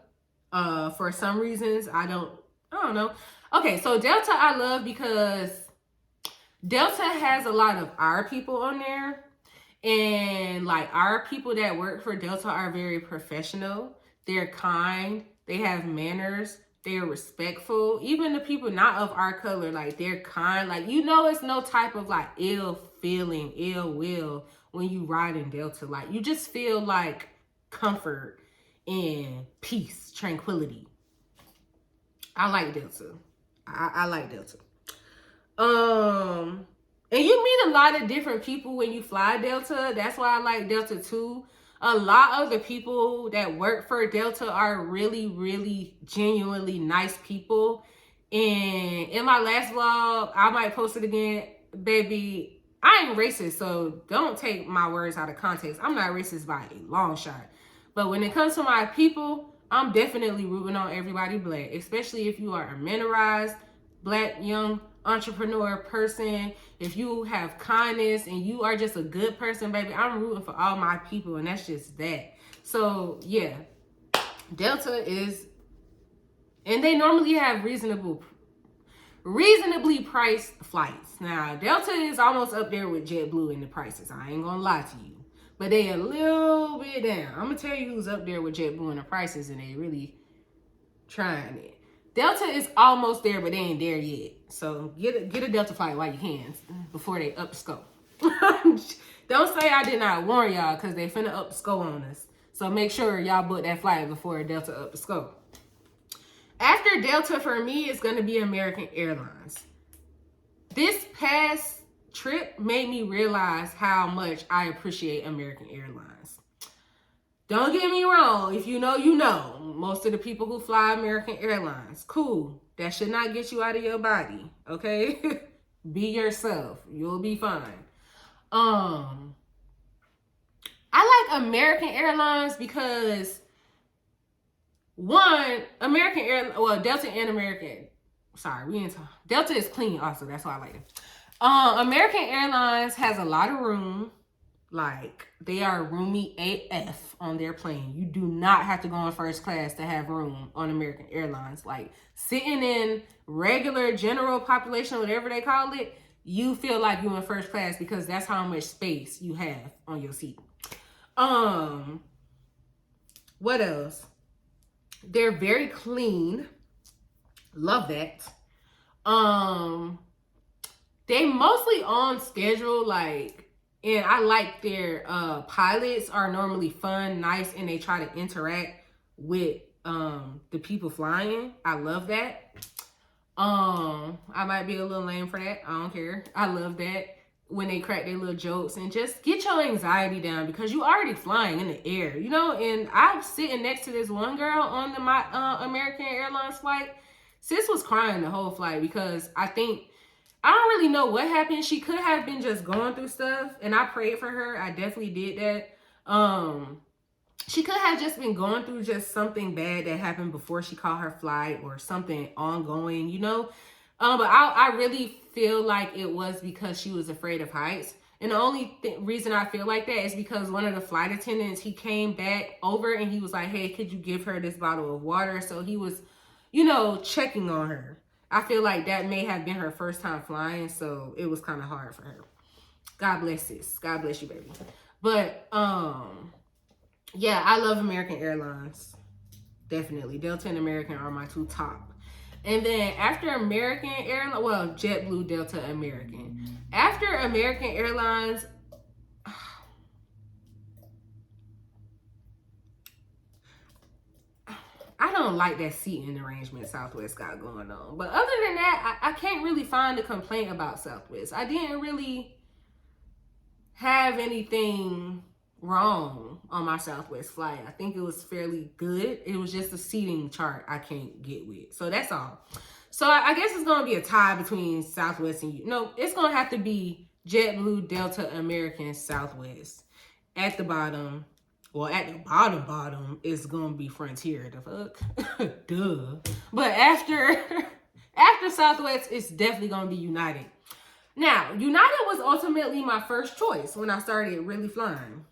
For some reasons, I don't know. Okay, so Delta I love because Delta has a lot of our people on there. And like our people that work for Delta are very professional. They're kind. They have manners. They're respectful. Even the people not of our color, like they're kind. Like, you know, it's no type of like ill feeling, ill will when you ride in Delta. Like you just feel like comfort and peace, tranquility. I like Delta. I like Delta. And you meet a lot of different people when you fly Delta. That's why I like Delta too. A lot of the people that work for Delta are really, really genuinely nice people. And in my last vlog, I might post it again, baby. I ain't racist, so don't take my words out of context. I'm not racist by a long shot. But when it comes to my people, I'm definitely rooting on everybody black, especially if you are a mannerized black young entrepreneur person. If you have kindness and you are just a good person, baby, I'm rooting for all my people, and that's just that. So yeah, Delta is, and they normally have reasonably priced flights. Now Delta is almost up there with JetBlue in the prices. I ain't gonna lie to you, but they a little bit down. I'm gonna tell you who's up there with JetBlue in the prices, and they really trying it. Delta is almost there, but they ain't there yet. So get a Delta flight while you can before they up the scope. Don't say I did not warn y'all, because they finna up the scope on us. So make sure y'all book that flight before Delta up the scope. After Delta for me, it's gonna be American Airlines. This past trip made me realize how much I appreciate American Airlines. Don't get me wrong. If you know, you know. Most of the people who fly American Airlines, cool. That should not get you out of your body, okay? Be yourself. You'll be fine. I like American Airlines because, one, American Airlines, well, Delta and American, sorry, we ain't talking. Delta is clean also. That's why I like it. American Airlines has a lot of room. Like, they are roomy AF on their plane. You do not have to go in first class to have room on American Airlines. Like, sitting in regular general population, whatever they call it, you feel like you're in first class because that's how much space you have on your seat. What else? They're very clean. Love that. They mostly on schedule, like, and I like their pilots are normally fun, nice, and they try to interact with the people flying. I love that. I might be a little lame for that. I don't care. I love that when they crack their little jokes and just get your anxiety down because you already flying in the air, you know? And I'm sitting next to this one girl on my American Airlines flight. Sis was crying the whole flight because I don't really know what happened. She could have been just going through stuff, and I prayed for her. I definitely did that. She could have just been going through just something bad that happened before she caught her flight or something ongoing, you know? But I really feel like it was because she was afraid of heights. And the only reason I feel like that is because one of the flight attendants, he came back over and he was like, hey, could you give her this bottle of water? So he was, you know, checking on her. I feel like that may have been her first time flying, so it was kind of hard for her. God bless sis. God bless you, baby. But, yeah, I love American Airlines. Definitely. Delta and American are my two top. And then after American Airlines, well, JetBlue, Delta, American. After American Airlines, I don't like that seating arrangement Southwest got going on. But other than that, I can't really find a complaint about Southwest. I didn't really have anything wrong on my Southwest flight. I think it was fairly good. It was just the seating chart I can't get with. So that's all. So I guess it's going to be a tie between Southwest and no, it's going to have to be JetBlue, Delta, American, Southwest at the bottom. Well, at the bottom is gonna be Frontier. The fuck, duh. But after Southwest, it's definitely gonna be United. Now, United was ultimately my first choice when I started really flying.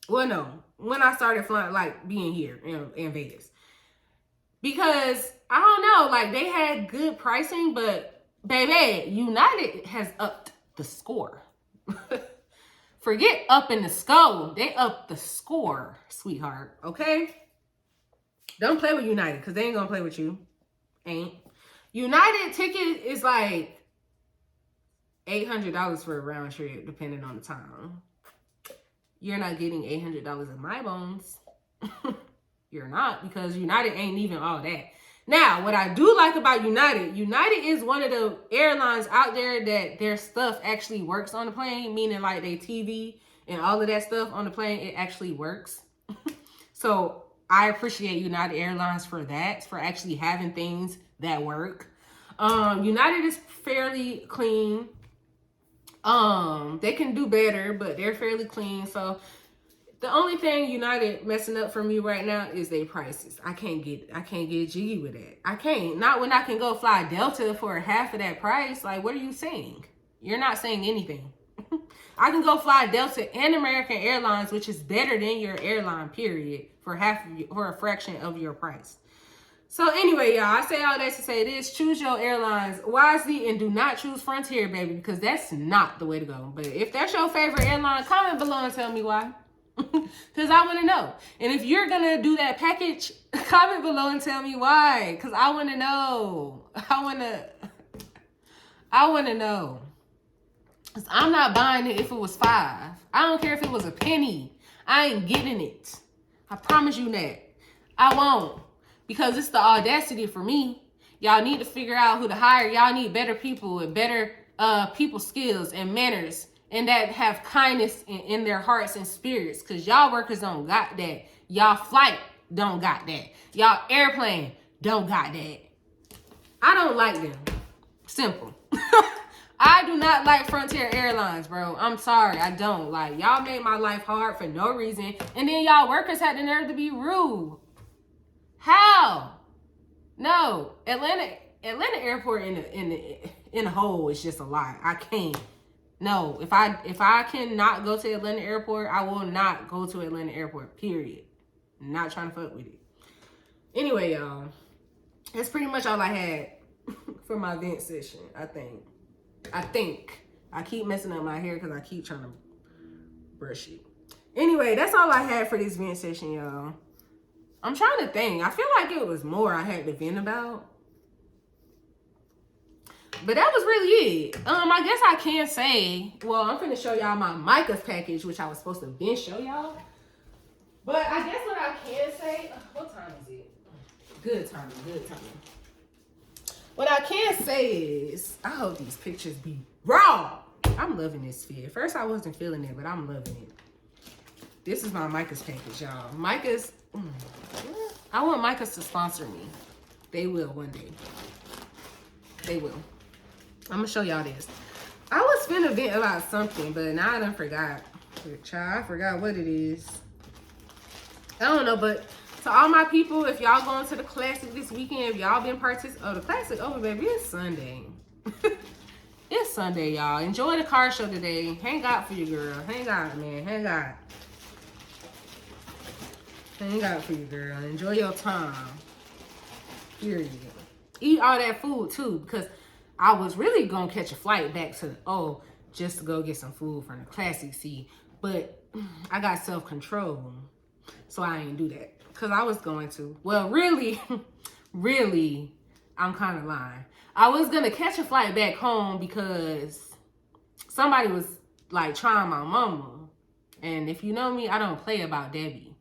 Well, no, when I started flying, like being here in Vegas, because I don't know, like they had good pricing, but baby, United has upped the score. Forget up in the score. They up the score, sweetheart. Okay? Don't play with United because they ain't gonna play with you. Ain't. United ticket is like $800 for a round trip, depending on the time. You're not getting $800 in my bones. You're not, because United ain't even all that. Now, what I do like about United, United is one of the airlines out there that their stuff actually works on the plane, meaning like their TV and all of that stuff on the plane, it actually works. So I appreciate United Airlines for that, for actually having things that work. United is fairly clean. They can do better, but they're fairly clean. So the only thing United messing up for me right now is their prices. I can't get jiggy with that. I can't. Not when I can go fly Delta for half of that price. Like, what are you saying? You're not saying anything. I can go fly Delta and American Airlines, which is better than your airline, period, for a fraction of your price. So anyway, y'all, I say all that to say this. Choose your airlines wisely and do not choose Frontier, baby, because that's not the way to go. But if that's your favorite airline, comment below and tell me why. Because I want to know. And if you're going to do that package, comment below and tell me why. Because I want to know. I want to know. Because I'm not buying it if it was $5. I don't care if it was a penny. I ain't getting it. I promise you that. I won't. Because it's the audacity for me. Y'all need to figure out who to hire. Y'all need better people and better people skills and manners, and that have kindness in their hearts and spirits. Because y'all workers don't got that. Y'all flight don't got that. Y'all airplane don't got that. I don't like them. Simple. I do not like Frontier Airlines, bro. I'm sorry. I don't. Like, y'all made my life hard for no reason. And then y'all workers had the nerve to be rude. How? No. Atlanta airport in the whole is just a lie. I can't. No, if I cannot go to Atlanta Airport, I will not go to Atlanta Airport, period. Not trying to fuck with it. Anyway, y'all, that's pretty much all I had for my vent session, I think. I keep messing up my hair because I keep trying to brush it. Anyway, that's all I had for this vent session, y'all. I'm trying to think. I feel like it was more I had to vent about. But that was really it. I guess I can say, well, I'm finna show y'all my Micas package, which I was supposed to then show y'all. But I guess what I can say, what time is it? Good timing, good timing. What I can say is, I hope these pictures be raw. I'm loving this fit. At first I wasn't feeling it, but I'm loving it. This is my Micas package, y'all. Micas, I want Micas to sponsor me. They will one day. They will. I'm gonna show y'all this. I was finna vent about something, but now I done forgot. Child, I forgot what it is. I don't know, but to all my people, if y'all going to the Classic this weekend, if y'all been the Classic over, baby, it's Sunday. It's Sunday, y'all. Enjoy the car show today. Hang out for your girl. Hang out, man. Hang out. Hang out for your girl. Enjoy your time. Period. Eat all that food, too, because I was really going to catch a flight back to, just to go get some food from the Classic Sea. But I got self-control, so I ain't do that. Because I was going to. Well, really, I'm kind of lying. I was going to catch a flight back home because somebody was, like, trying my mama. And if you know me, I don't play about Debbie.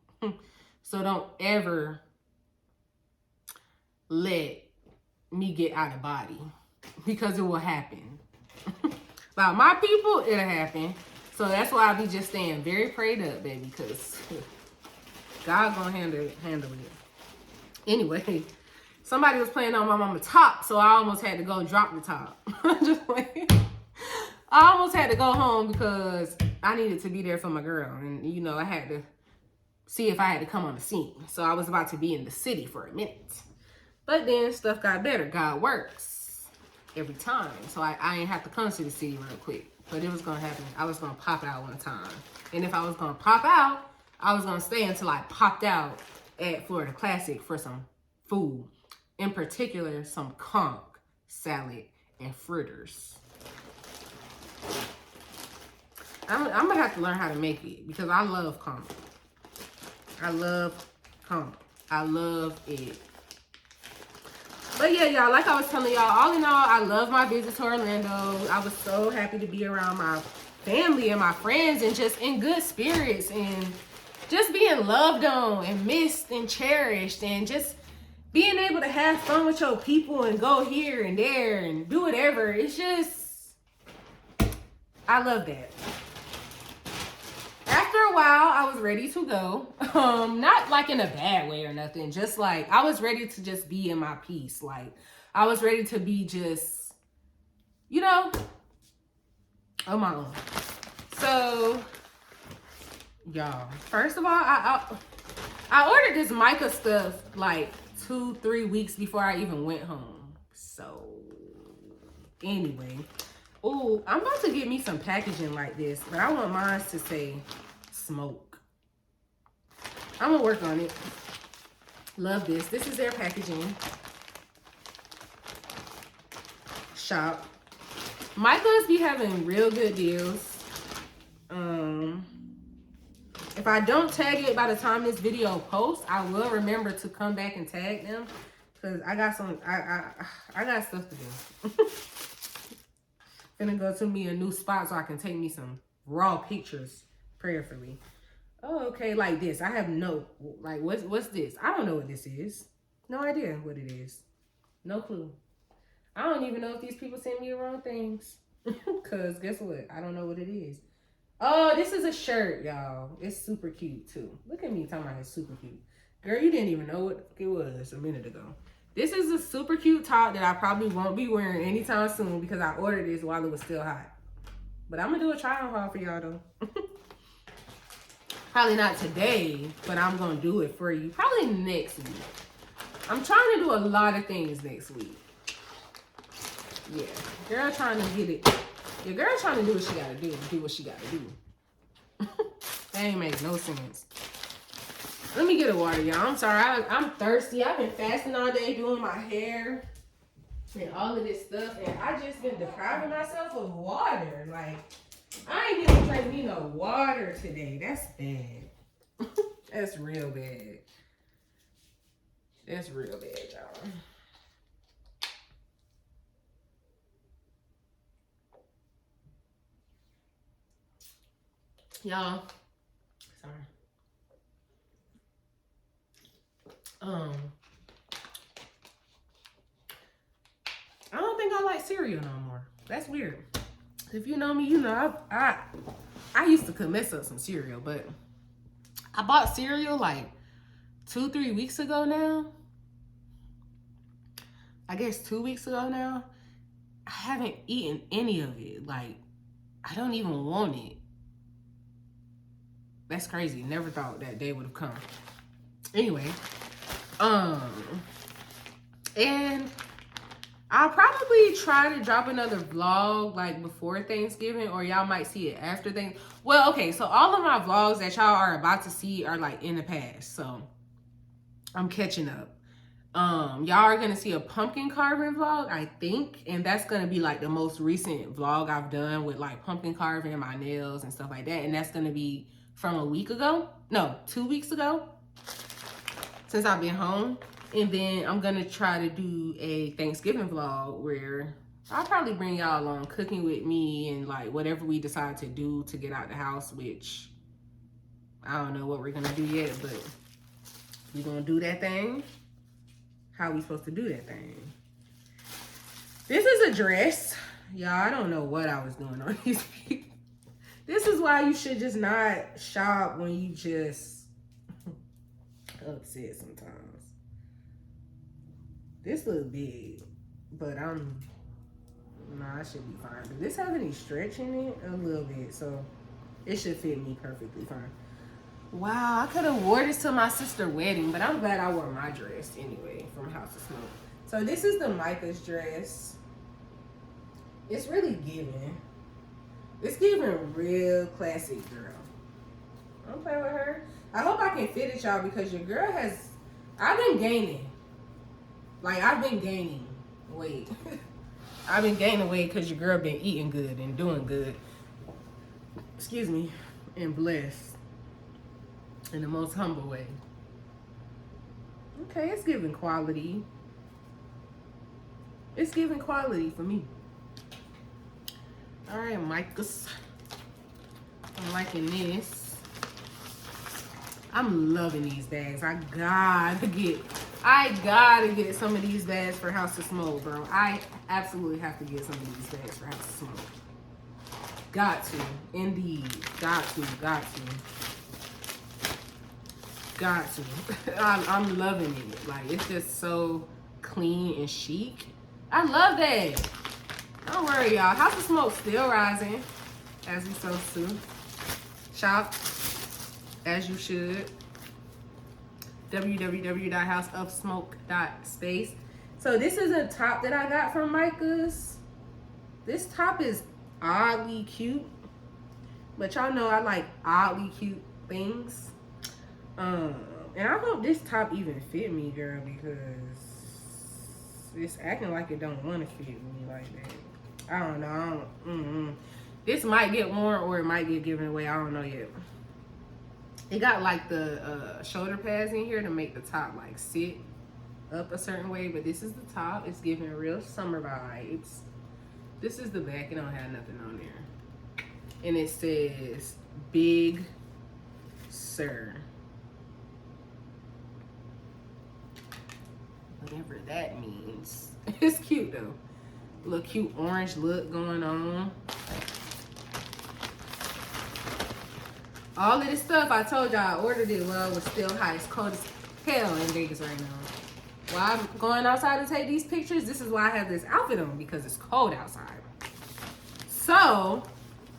So don't ever let me get out of body. Because it will happen. About my people, it'll happen. So that's why I be just staying very prayed up, baby. Because God gonna handle it. Anyway, somebody was playing on my mama's top, so I almost had to go drop the top. Just like, I almost had to go home because I needed to be there for my girl. And, you know, I had to see if I had to come on the scene. So I was about to be in the city for a minute. But then stuff got better. God works every time. So I ain't have to come to the city real quick. But it was going to happen. I was going to pop out one time. And if I was going to pop out, I was going to stay until I popped out at Florida Classic for some food. In particular, some conch salad and fritters. I'm going to have to learn how to make it because I love conch. I love conch. I love it. But yeah, y'all, like I was telling y'all, all in all, I love my visit to Orlando. I was so happy to be around my family and my friends and just in good spirits and just being loved on and missed and cherished and just being able to have fun with your people and go here and there and do whatever. It's just, I love that. After a while, I was ready to go. Not like in a bad way or nothing. Just like, I was ready to just be in my peace. Like, I was ready to be just, you know, on my own. So, y'all, first of all, I ordered this Micas stuff like 2-3 weeks before I even went home. So, anyway. Ooh, I'm about to get me some packaging like this, but I want mine to say smoke. I'm gonna work on it. Love this. This is their packaging. Shop. Micas be having real good deals. If I don't tag it by the time this video posts, I will remember to come back and tag them because I got some. I got stuff to do. Gonna go to me a new spot so I can take me some raw pictures prayerfully. Oh, okay, like this. I have no, like, what's this? I don't know what this is. No idea what it is. No clue. I don't even know if these people send me the wrong things. Because guess what? I don't know what it is. Oh, this is a shirt, y'all. It's super cute, too. Look at me talking about it's super cute. Girl, you didn't even know what it was a minute ago. This is a super cute top that I probably won't be wearing anytime soon because I ordered this while it was still hot. But I'm going to do a try-on haul for y'all, though. Probably not today, but I'm going to do it for you. Probably next week. I'm trying to do a lot of things next week. Yeah. Girl trying to get it. Your girl trying to do what she got to do what she got to do. That ain't make no sense. Let me get a water, y'all. I'm sorry. I'm thirsty. I've been fasting all day doing my hair and all of this stuff. And I just been depriving myself of water. Like, I ain't even drink me no water today. That's bad. That's real bad. That's real bad, y'all. Y'all. Sorry. I don't think I like cereal no more. That's weird. If you know me, you know I used to mess up some cereal, but I bought cereal like 2-3 weeks ago now. I guess 2 weeks ago now. I haven't eaten any of it. Like, I don't even want it. That's crazy. Never thought that day would have come. Anyway, and I'll probably try to drop another vlog like before Thanksgiving, or y'all might see it after Thanksgiving. Well, okay, so all of my vlogs that y'all are about to see are like in the past, so I'm catching up. Y'all are gonna see a pumpkin carving vlog, I think, and that's gonna be like the most recent vlog I've done with like pumpkin carving and my nails and stuff like that, and that's gonna be from a week ago. No, 2 weeks ago, since I've been home. And then I'm gonna try to do a Thanksgiving vlog where I'll probably bring y'all along cooking with me and like whatever we decide to do to get out the house, which I don't know what we're gonna do yet, but we're gonna do that thing. How we supposed to do that thing? This is a dress. Y'all, I don't know what I was doing on these people. This is why you should just not shop when you just upset sometimes. This look big, but I should be fine. Does this have any stretch in it? A little bit, so It should fit me perfectly fine. Wow, I could have wore this to my sister's wedding, but I'm glad I wore my dress anyway from House of Smoke. So this is the Micas dress. It's really giving. It's giving real classic girl. Don't play with her. I hope I can fit it, y'all, because your girl has... I've been gaining. Like, I've been gaining weight. I've been gaining weight because your girl been eating good and doing good. Excuse me. And blessed. In the most humble way. Okay, it's giving quality. It's giving quality for me. All right, Micas. I'm liking this. I'm loving these bags. I gotta get some of these bags for House of Smoke, bro. I absolutely have to get some of these bags for House of Smoke. Got to, indeed. Got to. I'm loving it. Like, it's just so clean and chic. I love that. Don't worry, y'all. House of Smoke still rising, as we supposed to. Shop as you should. www.houseofsmoke.space. So this is a top that I got from Micas. This top is oddly cute, but y'all know I like oddly cute things. And I hope this top even fit me, girl, because it's acting like it don't want to fit me like that. I don't know. This might get worn or it might get given away. I don't know yet. It got like the shoulder pads in here to make the top like sit up a certain way, but this is the top. It's giving real summer vibes. This is the back. It don't have nothing on there. And it says Big Sir. Whatever that means. It's cute though. Little cute orange look going on. All of this stuff, I told y'all I ordered it while it was still hot. It's cold as hell in Vegas right now. While I'm going outside to take these pictures, this is why I have this outfit on, because it's cold outside. So,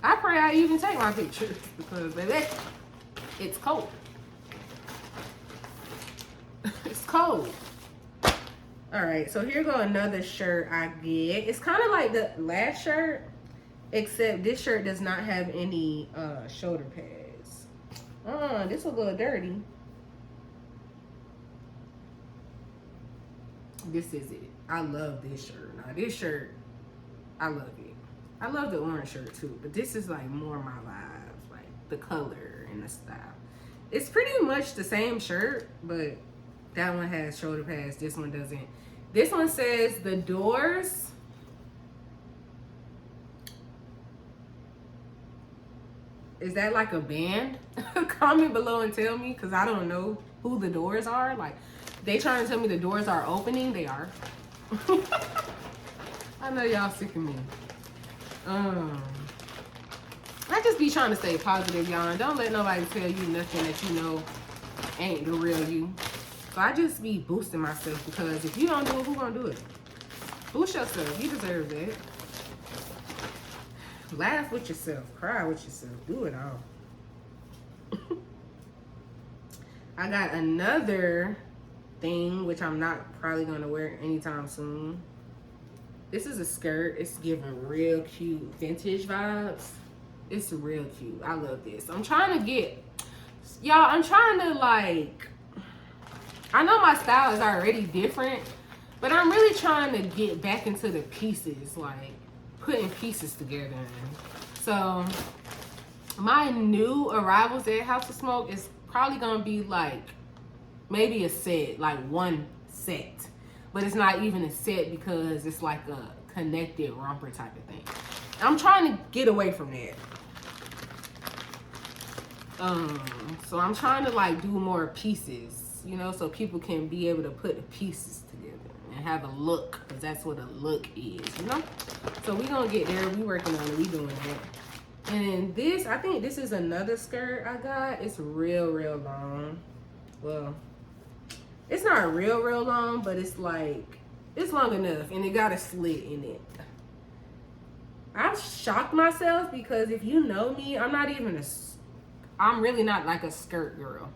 I pray I even take my pictures because, baby, it's cold. It's cold. All right, so here go another shirt I get. It's kind of like the last shirt, except this shirt does not have any shoulder pads. This will go dirty. This is it. I love this shirt. Now this shirt, I love it. I love the orange shirt too, but this is like more my vibes, like the color and the style. It's pretty much the same shirt, but that one has shoulder pads. This one doesn't. This one says the doors. Is that like a band? Comment below and tell me, because I don't know who the doors are. Like, they trying to tell me the doors are opening. They are. I know y'all sick of me. I just be trying to stay positive, y'all. Don't let nobody tell you nothing that you know ain't the real you. So I just be boosting myself, because if you don't do it, who gonna do it? Boost yourself. You deserve that. Laugh with yourself. Cry with yourself. Do it all. I got another thing, which I'm not probably gonna wear anytime soon. This is a skirt. It's giving real cute vintage vibes. It's real cute. I love this. I'm trying to get, y'all, I'm trying to like, I know my style is already different, but I'm really trying to get back into the pieces, like putting pieces together. So my new arrivals at House of Smoke is probably gonna be like maybe a set, like one set, but it's not even a set because it's like a connected romper type of thing. I'm trying to get away from that. So I'm trying to like do more pieces, you know, so people can be able to put the pieces together and have a look, because that's what a look is, you know. So we gonna get there. We working on it. We doing that. And then this, I think this is another skirt I got. It's real long. Well, it's not real long, but it's like, it's long enough, and it got a slit in it. I've shocked myself because if you know me, I'm really not like a skirt girl.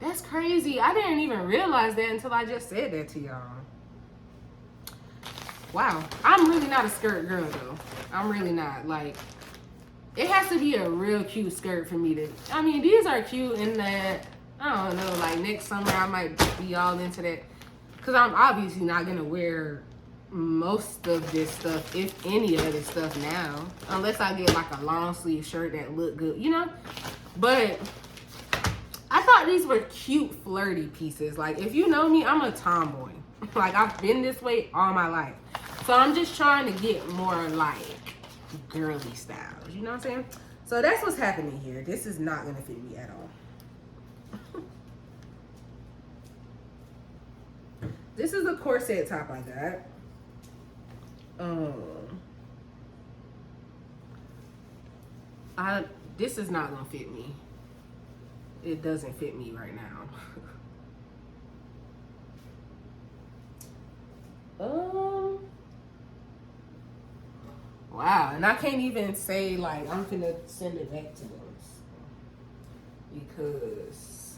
That's crazy. I didn't even realize that until I just said that to y'all. Wow. I'm really not a skirt girl though. I'm really not. Like, it has to be a real cute skirt for me to, I mean, these are cute in that, I don't know, like next summer I might be all into that. Cause I'm obviously not gonna wear most of this stuff, if any of this stuff now, unless I get like a long sleeve shirt that look good, you know? But I thought these were cute, flirty pieces. Like, if you know me, I'm a tomboy. Like, I've been this way all my life. So I'm just trying to get more like girly styles, you know what I'm saying? So that's what's happening here. This is not gonna fit me at all. This is a corset top I got. This is not gonna fit me. It doesn't fit me right now. Wow, and I can't even say like I'm gonna send it back to them because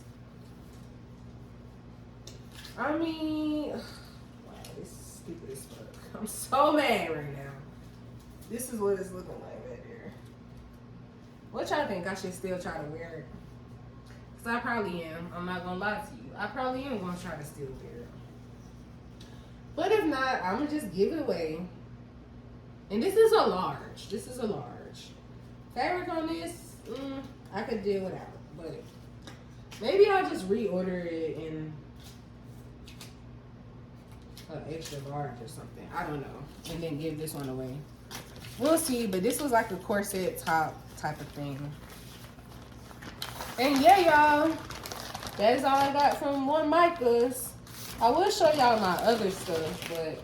I mean, wow, this is stupid as fuck. I'm so mad right now. This is what it's looking like right there. What y'all think? I should still try to wear it? Cause I probably am. I'm not gonna lie to you. I probably am gonna try to still wear it. But if not, I'm gonna just give it away. And this is a large. This is a large. Fabric on this, I could deal without. But maybe I'll just reorder it in an extra large or something. I don't know. And then give this one away. We'll see. But this was like a corset top type of thing. And yeah, y'all. That is all I got from one Micas. I will show y'all my other stuff, but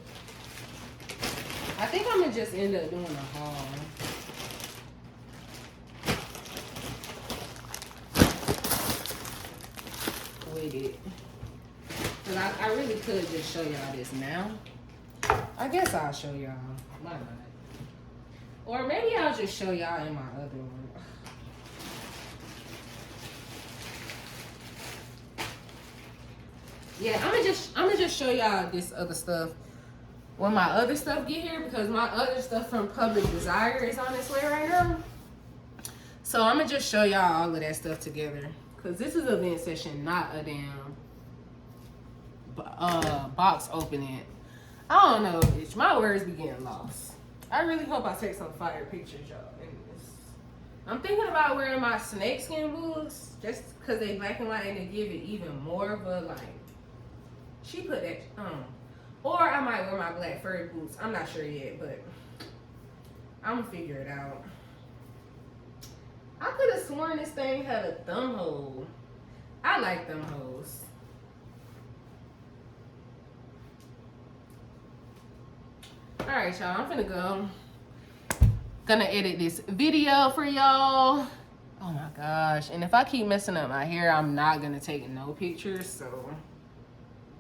I think I'm gonna just end up doing a haul. With it. Cause I really could just show y'all this now. I guess I'll show y'all. Why not? Or maybe I'll just show y'all in my other one. Yeah, I'm gonna just show y'all this other stuff when my other stuff get here, because my other stuff from Public Desire is on its way right now. So I'm gonna just show y'all all of that stuff together, because this is a vent session, not a damn box opening. I don't know, bitch. My words be getting lost. I really hope I take some fire pictures, y'all. I'm thinking about wearing my snakeskin boots just because they black and white and they give it even more of a like. She put that on. Or I might wear my black furry boots. I'm not sure yet, but I'm gonna figure it out. I could have sworn this thing had a thumb hole. I like thumb holes. Alright, y'all. I'm finna go. Gonna edit this video for y'all. Oh my gosh. And if I keep messing up my hair, I'm not gonna take no pictures, so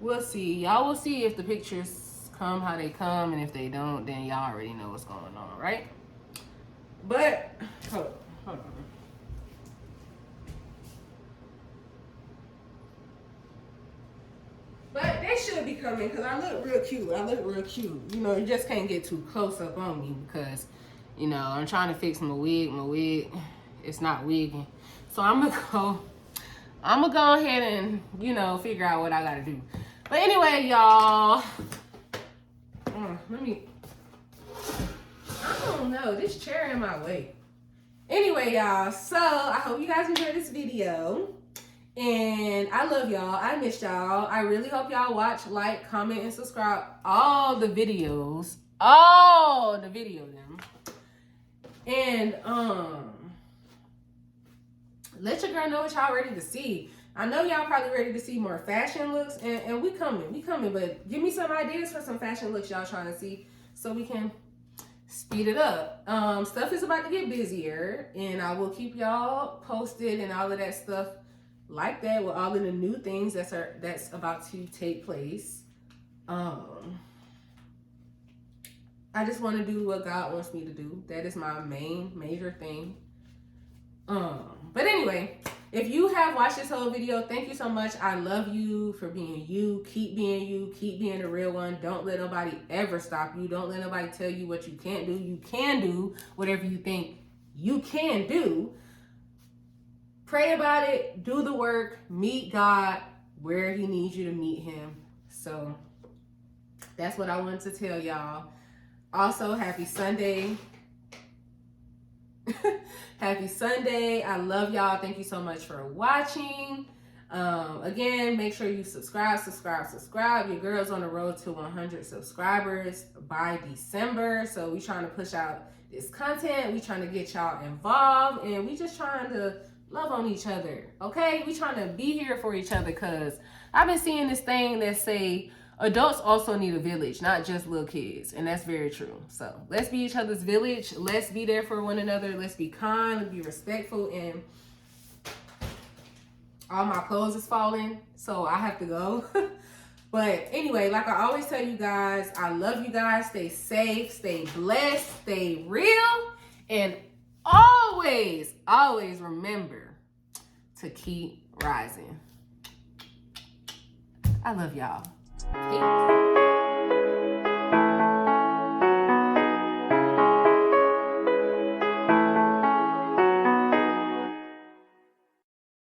we'll see. Y'all will see if the pictures come how they come, and if they don't, then y'all already know what's going on, right? But hold on. But they should be coming because I look real cute. You know, you just can't get too close up on me because, you know, I'm trying to fix my wig. It's not wigging. So I'm gonna go ahead and, you know, figure out what I gotta do. But anyway, y'all, I don't know, this chair in my way. Anyway, y'all, so I hope you guys enjoyed this video. And I love y'all. I miss y'all. I really hope y'all watch, like, comment, and subscribe all the videos. And let your girl know what y'all ready to see. I know y'all probably ready to see more fashion looks, and we coming, but give me some ideas for some fashion looks y'all trying to see so we can speed it up. Stuff is about to get busier, and I will keep y'all posted and all of that stuff like that with all of the new things that's about to take place. I I just want to do what God wants me to do. That is my major thing. But anyway, if you have watched this whole video, thank you so much. I love you for being you. Keep being you. Keep being the real one. Don't let nobody ever stop you. Don't let nobody tell you what you can't do. You can do whatever you think you can do. Pray about it. Do the work. Meet God where he needs you to meet him. So that's what I wanted to tell y'all. Also, happy Sunday. Happy Sunday. I love y'all. Thank you so much for watching. Again, make sure you subscribe. Your girl's on the road to 100 subscribers by December. So we trying to push out this content. We trying to get y'all involved, and we just trying to love on each other. Okay? We trying to be here for each other, because I've been seeing this thing that say adults also need a village, not just little kids. And that's very true. So let's be each other's village. Let's be there for one another. Let's be kind. Let's be respectful. And all my clothes is falling, so I have to go. But anyway, like I always tell you guys, I love you guys. Stay safe, stay blessed, stay real. And always, always remember to keep rising. I love y'all. Peace.